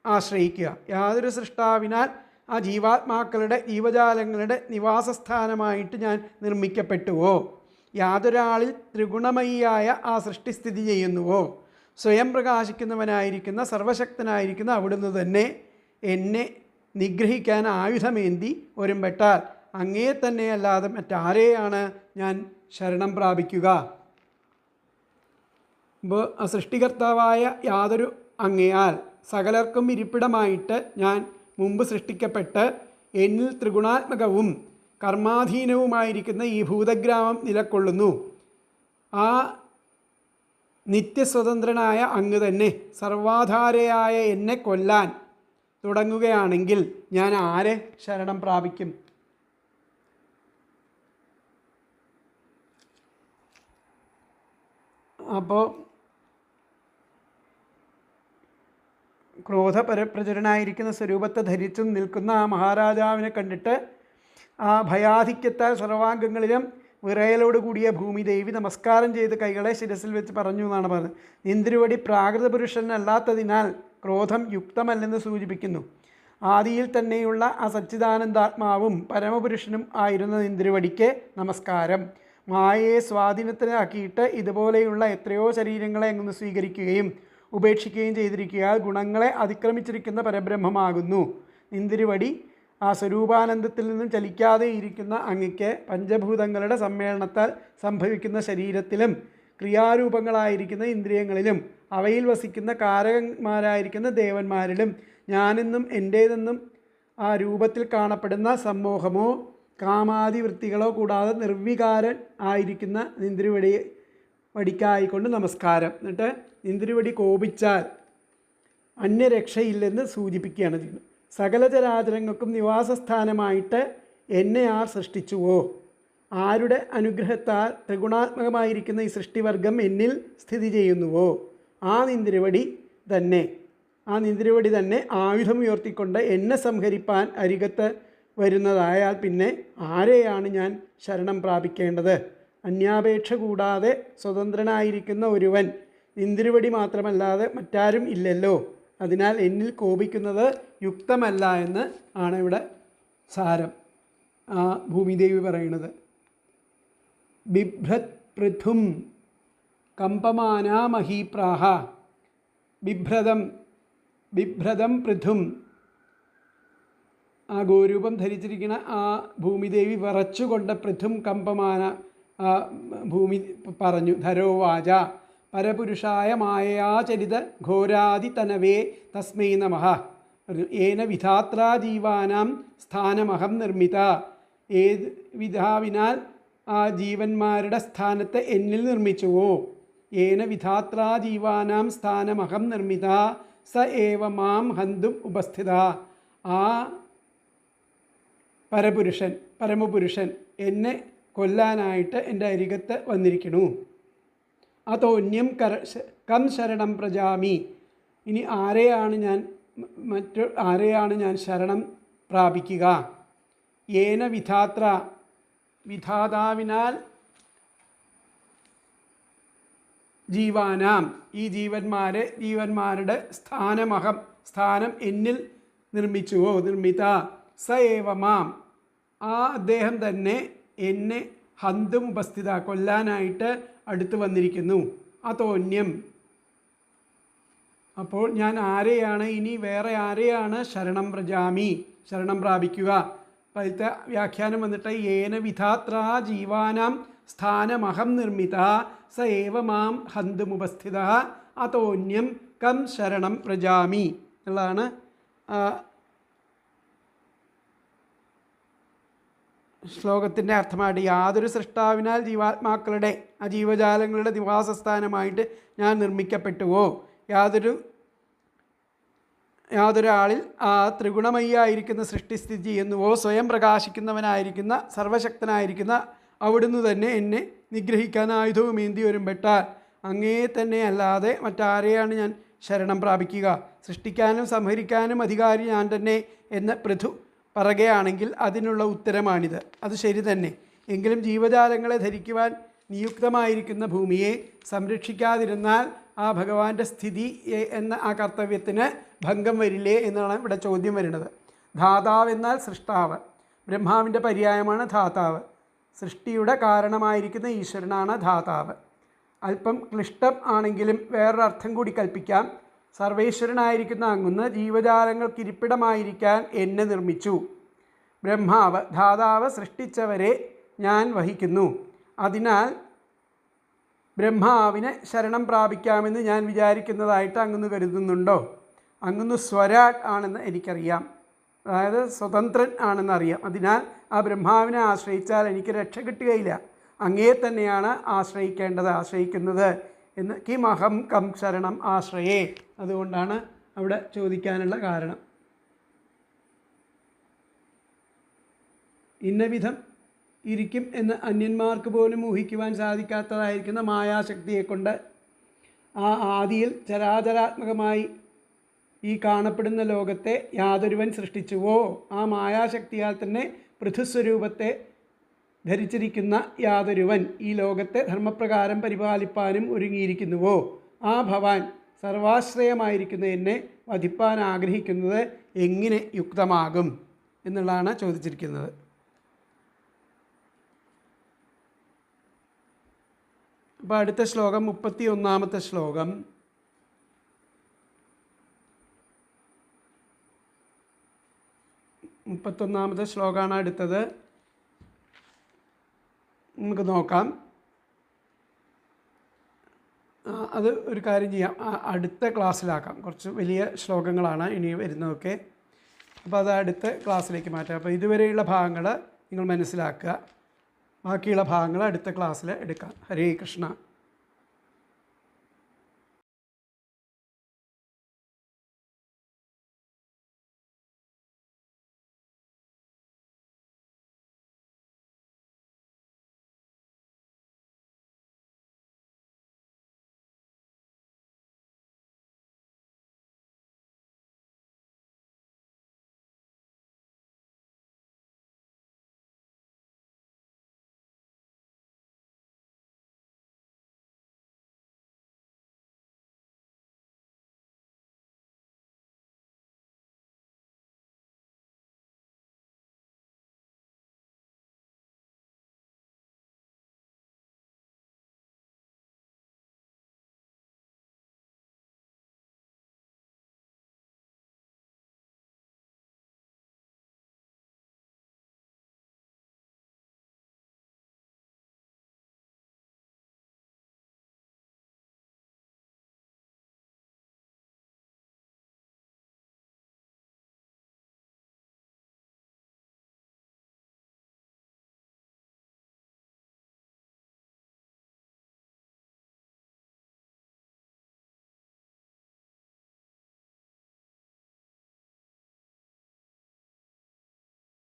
ആശ്രയിക്കുക യാതൊരു സൃഷ്ടാവിനാൽ ആ ജീവാത്മാക്കളുടെ ജീവജാലങ്ങളുടെ നിവാസസ്ഥാനമായിട്ട് ഞാൻ നിർമ്മിക്കപ്പെട്ടുവോ യാതൊരാളിൽ ത്രിഗുണമയിയായ ആ സൃഷ്ടി സ്ഥിതി ചെയ്യുന്നുവോ സ്വയം പ്രകാശിക്കുന്നവനായിരിക്കുന്ന സർവശക്തനായിരിക്കുന്ന അവിടുന്ന് തന്നെ എന്നെ നിഗ്രഹിക്കാൻ ആയുധമേന്തി ഒരുമ്പെട്ടാൽ അങ്ങേ തന്നെയല്ലാതെ മറ്റാരെയാണ് ഞാൻ ശരണം പ്രാപിക്കുക അപ്പോൾ ആ സൃഷ്ടികർത്താവായ യാതൊരു അങ്ങയാൽ സകലർക്കും ഇരിപ്പിടമായിട്ട് ഞാൻ മുമ്പ് സൃഷ്ടിക്കപ്പെട്ട് എന്നിൽ ത്രിഗുണാത്മകവും കർമാധീനവുമായിരിക്കുന്ന ഈ ഭൂതഗ്രാമം നിലകൊള്ളുന്നു. ആ നിത്യസ്വതന്ത്രനായ അങ്ങ് തന്നെ സർവാധാരയായ എന്നെ കൊല്ലാൻ തുടങ്ങുകയാണെങ്കിൽ ഞാൻ ആരെ ശരണം പ്രാപിക്കും? അപ്പോൾ ക്രോധപരപ്രചരനായിരിക്കുന്ന സ്വരൂപത്തെ ധരിച്ചു നിൽക്കുന്ന ആ മഹാരാജാവിനെ കണ്ടിട്ട് ആ ഭയാധിക്യത്താൽ സർവാംഗങ്ങളിലും വിറയലോട് കൂടിയ ഭൂമിദേവി നമസ്കാരം ചെയ്ത് കൈകളെ ശിരസിൽ വെച്ച് പറഞ്ഞു എന്നാണ് പറഞ്ഞത്. നിന്തിരുവടി പ്രാകൃത പുരുഷനല്ലാത്തതിനാൽ ക്രോധം യുക്തമല്ലെന്ന് സൂചിപ്പിക്കുന്നു. ആദിയിൽ തന്നെയുള്ള ആ സച്ചിദാനന്ദാത്മാവും പരമപുരുഷനും ആയിരുന്ന നിന്തിരുവടിക്ക് നമസ്കാരം. മായയെ സ്വാധീനത്തിലാക്കിയിട്ട് ഇതുപോലെയുള്ള എത്രയോ ശരീരങ്ങളെ അങ്ങ് സ്വീകരിക്കുകയും ഉപേക്ഷിക്കുകയും ചെയ്തിരിക്കുകയാൽ ഗുണങ്ങളെ അതിക്രമിച്ചിരിക്കുന്ന പരബ്രഹ്മമാകുന്നു നിന്തിരുവടി. ആ സ്വരൂപാനന്ദത്തിൽ നിന്നും ചലിക്കാതെ ഇരിക്കുന്ന അങ്ങയ്ക്ക് പഞ്ചഭൂതങ്ങളുടെ സമ്മേളനത്താൽ സംഭവിക്കുന്ന ശരീരത്തിലും ക്രിയാരൂപങ്ങളായിരിക്കുന്ന ഇന്ദ്രിയങ്ങളിലും അവയിൽ വസിക്കുന്ന കാരകന്മാരായിരിക്കുന്ന ദേവന്മാരിലും ഞാനെന്നും എൻ്റേതെന്നും ആ രൂപത്തിൽ കാണപ്പെടുന്ന സമ്മോഹമോ കാമാദി വൃത്തികളോ കൂടാതെ നിർവികാരൻ ആയിരിക്കുന്ന നിന്തിരുവടിക്കായിക്കൊണ്ട് നമസ്കാരം. എന്നിട്ട് നിന്തിരുവടി കോപിച്ചാൽ അന്യരക്ഷയില്ലെന്ന് സൂചിപ്പിക്കുകയാണ് ചെയ്യുന്നത്. സകല ചരാചരങ്ങൾക്കും നിവാസസ്ഥാനമായിട്ട് എന്നെ ആർ സൃഷ്ടിച്ചുവോ, ആരുടെ അനുഗ്രഹത്താൽ ത്രിഗുണാത്മകമായിരിക്കുന്ന ഈ സൃഷ്ടിവർഗം എന്നിൽ സ്ഥിതി ചെയ്യുന്നുവോ, ആ നിന്തിരുവടി തന്നെ ആയുധമുയർത്തിക്കൊണ്ട് എന്നെ സംഹരിപ്പാൻ അരികത്ത് വരുന്നതായാൽ പിന്നെ ആരെയാണ് ഞാൻ ശരണം പ്രാപിക്കേണ്ടത്? അന്യാപേക്ഷ കൂടാതെ സ്വതന്ത്രനായിരിക്കുന്ന ഒരുവൻ നിന്തിരുവടി മാത്രമല്ലാതെ മറ്റാരും ഇല്ലല്ലോ. അതിനാൽ എന്നിൽ കോപിക്കുന്നത് യുക്തമല്ല എന്ന് ആണ് ഇവിടെ സാരം ഭൂമിദേവി പറയുന്നത്. ബിഭ്രത് പൃഥും കമ്പമാനാ മഹീപ്രാഹ. ബിഭ്രതം പൃഥും, ആ ഗോരൂപം ധരിച്ചിരിക്കുന്ന ആ ഭൂമിദേവി വിറച്ചുകൊണ്ട് പൃഥും കമ്പമാന ഭൂമി പറഞ്ഞു. ധരോവാച പരപുരുഷായ മായയാചരിത ഘോരാദി തനവേ തസ്മൈ നമഃ. ഏന വിധാത്രാ ജീവാനാം സ്ഥാനമഹം നിർമ്മിത. ഏത് വിധാവിനാൽ ആ ജീവന്മാരുടെ സ്ഥാനത്തെ എന്നിൽ നിർമ്മിച്ചുവോ. ഏന വിധാത്രാ ജീവാനാം സ്ഥാനമഹം നിർമ്മിത സ ഏവ മാം ഹന്തും ഉപസ്ഥിത. ആ പരമപുരുഷൻ എന്നെ കൊല്ലാനായിട്ട് എൻ്റെ അരികത്ത് വന്നിരിക്കണു. അതോന്യം കം ശരണം പ്രജാമി. ഇനി ആരെയാണ് ഞാൻ ശരണം പ്രാപിക്കുക? ഏന വിധാത്ര, വിധാതാവിനാൽ ജീവാനാം, ഈ ജീവന്മാരുടെ സ്ഥാനം എന്നിൽ നിർമ്മിച്ചുവോ, നിർമ്മിത. സ ഏവ മാം, ആ അദ്ദേഹം തന്നെ എന്നെ ഹന്തും ഉപസ്ഥിത, കൊല്ലാനായിട്ട് അടുത്ത് വന്നിരിക്കുന്നു. അതോന്യം, അപ്പോൾ ഞാൻ വേറെ ആരെയാണ് ശരണം പ്രജാമി, ശരണം പ്രാപിക്കുക? അതിലത്തെ വ്യാഖ്യാനം വന്നിട്ട് ഏന വിധാത്രാ ജീവാനാം സ്ഥാനമഹം നിർമ്മിത സ ഏവ മാം ഹന്തുമുപസ്ഥിത അതോന്യം കം ശരണം പ്രജാമി എന്നുള്ളതാണ് ശ്ലോകത്തിൻ്റെ അർത്ഥമായിട്ട്. യാതൊരു സൃഷ്ടാവിനാൽ ജീവാത്മാക്കളുടെ ആ ജീവജാലങ്ങളുടെ നിവാസസ്ഥാനമായിട്ട് ഞാൻ നിർമ്മിക്കപ്പെട്ടുവോ, യാതൊരാളിൽ ആ ത്രിഗുണമയ്യായിരിക്കുന്ന സൃഷ്ടിസ്ഥിതി ചെയ്യുന്നുവോ, സ്വയം പ്രകാശിക്കുന്നവനായിരിക്കുന്ന സർവശക്തനായിരിക്കുന്ന അവിടുന്ന് തന്നെ എന്നെ നിഗ്രഹിക്കാൻ ആയുധവും ഏന്തി വരുമ്പെട്ടാൽ അങ്ങേ തന്നെ അല്ലാതെ മറ്റാരെയാണ് ഞാൻ ശരണം പ്രാപിക്കുക? സൃഷ്ടിക്കാനും സംഹരിക്കാനും അധികാരി ഞാൻ തന്നെ എന്ന് പൃഥു പറയുകയാണെങ്കിൽ അതിനുള്ള ഉത്തരമാണിത്. അത് ശരി തന്നെ. എങ്കിലും ജീവജാലങ്ങളെ ധരിക്കുവാൻ നിയുക്തമായിരിക്കുന്ന ഭൂമിയെ സംരക്ഷിക്കാതിരുന്നാൽ ആ ഭഗവാന്റെ സ്ഥിതി എന്ന ആ കർത്തവ്യത്തിന് ഭംഗം വരില്ലേ എന്നാണ് ഇവിടെ ചോദ്യം വരുന്നത്. ധാതാവ് എന്നാൽ സൃഷ്ടാവ്, ബ്രഹ്മാവിൻ്റെ പര്യായമാണ് ധാതാവ്. സൃഷ്ടിയുടെ കാരണമായിരിക്കുന്ന ഈശ്വരനാണ് ധാതാവ്. അല്പം ക്ലിഷ്ടം ആണെങ്കിലും വേറൊരർത്ഥം കൂടി കൽപ്പിക്കാം. സർവേശ്വരനായിരിക്കുന്ന അങ്ങുന്ന് ജീവജാലങ്ങൾക്കിരിപ്പിടമായിരിക്കാൻ എന്നെ നിർമ്മിച്ചു. ബ്രഹ്മാവ് ധാതാവ് സൃഷ്ടിച്ചവരെ ഞാൻ വഹിക്കുന്നു. അതിനാൽ ബ്രഹ്മാവിനെ ശരണം പ്രാപിക്കാമെന്ന് ഞാൻ വിചാരിക്കുന്നതായിട്ട് അങ്ങുന്ന് കരുതുന്നുണ്ടോ? അങ്ങുന്ന് സ്വരാട് ആണെന്ന് എനിക്കറിയാം. അതായത് സ്വതന്ത്രൻ ആണെന്നറിയാം. അതിനാൽ ആ ബ്രഹ്മാവിനെ ആശ്രയിച്ചാൽ എനിക്ക് രക്ഷ കിട്ടുകയില്ല, അങ്ങയെ തന്നെയാണ് ആശ്രയിക്കുന്നത് എന്ന് കിമഹം കം ശരണം ആശ്രയേ. അതുകൊണ്ടാണ് അവിടെ ചോദിക്കാനുള്ള കാരണം. ഇന്ന വിധം ഇരിക്കും എന്ന് അന്യന്മാർക്ക് പോലും ഊഹിക്കുവാൻ സാധിക്കാത്തതായിരിക്കുന്ന മായാശക്തിയെക്കൊണ്ട് ആ ആദിയിൽ ചരാചരാത്മകമായി ഈ കാണപ്പെടുന്ന ലോകത്തെ യാതൊരുവൻ സൃഷ്ടിച്ചുവോ, ആ മായാശക്തിയാൽ തന്നെ പൃഥുസ്വരൂപത്തെ ധരിച്ചിരിക്കുന്ന യാതൊരുവൻ ഈ ലോകത്തെ ധർമ്മപ്രകാരം പരിപാലിപ്പാനും ഒരുങ്ങിയിരിക്കുന്നുവോ, ആ ഭവാൻ സർവാശ്രയമായിരിക്കുന്ന എന്നെ വധിപ്പാൻ ആഗ്രഹിക്കുന്നത് എങ്ങനെ യുക്തമാകും എന്നുള്ളതാണ് ചോദിച്ചിരിക്കുന്നത്. അപ്പോൾ അടുത്ത ശ്ലോകം 31-ാമത്തെ ശ്ലോകം. മുപ്പത്തൊന്നാമത്തെ ശ്ലോകമാണ് അടുത്തത്. നമുക്ക് നോക്കാം. അത് ഒരു കാര്യം ചെയ്യാം, അടുത്ത ക്ലാസ്സിലാക്കാം. കുറച്ച് വലിയ ശ്ലോകങ്ങളാണ് ഇനി വരുന്നതൊക്കെ. അപ്പോൾ അത് അടുത്ത ക്ലാസ്സിലേക്ക് മാറ്റാം. അപ്പോൾ ഇതുവരെയുള്ള ഭാഗങ്ങൾ നിങ്ങൾ മനസ്സിലാക്കുക, ബാക്കിയുള്ള ഭാഗങ്ങൾ അടുത്ത ക്ലാസ്സിൽ എടുക്കാം. ഹരേ കൃഷ്ണ.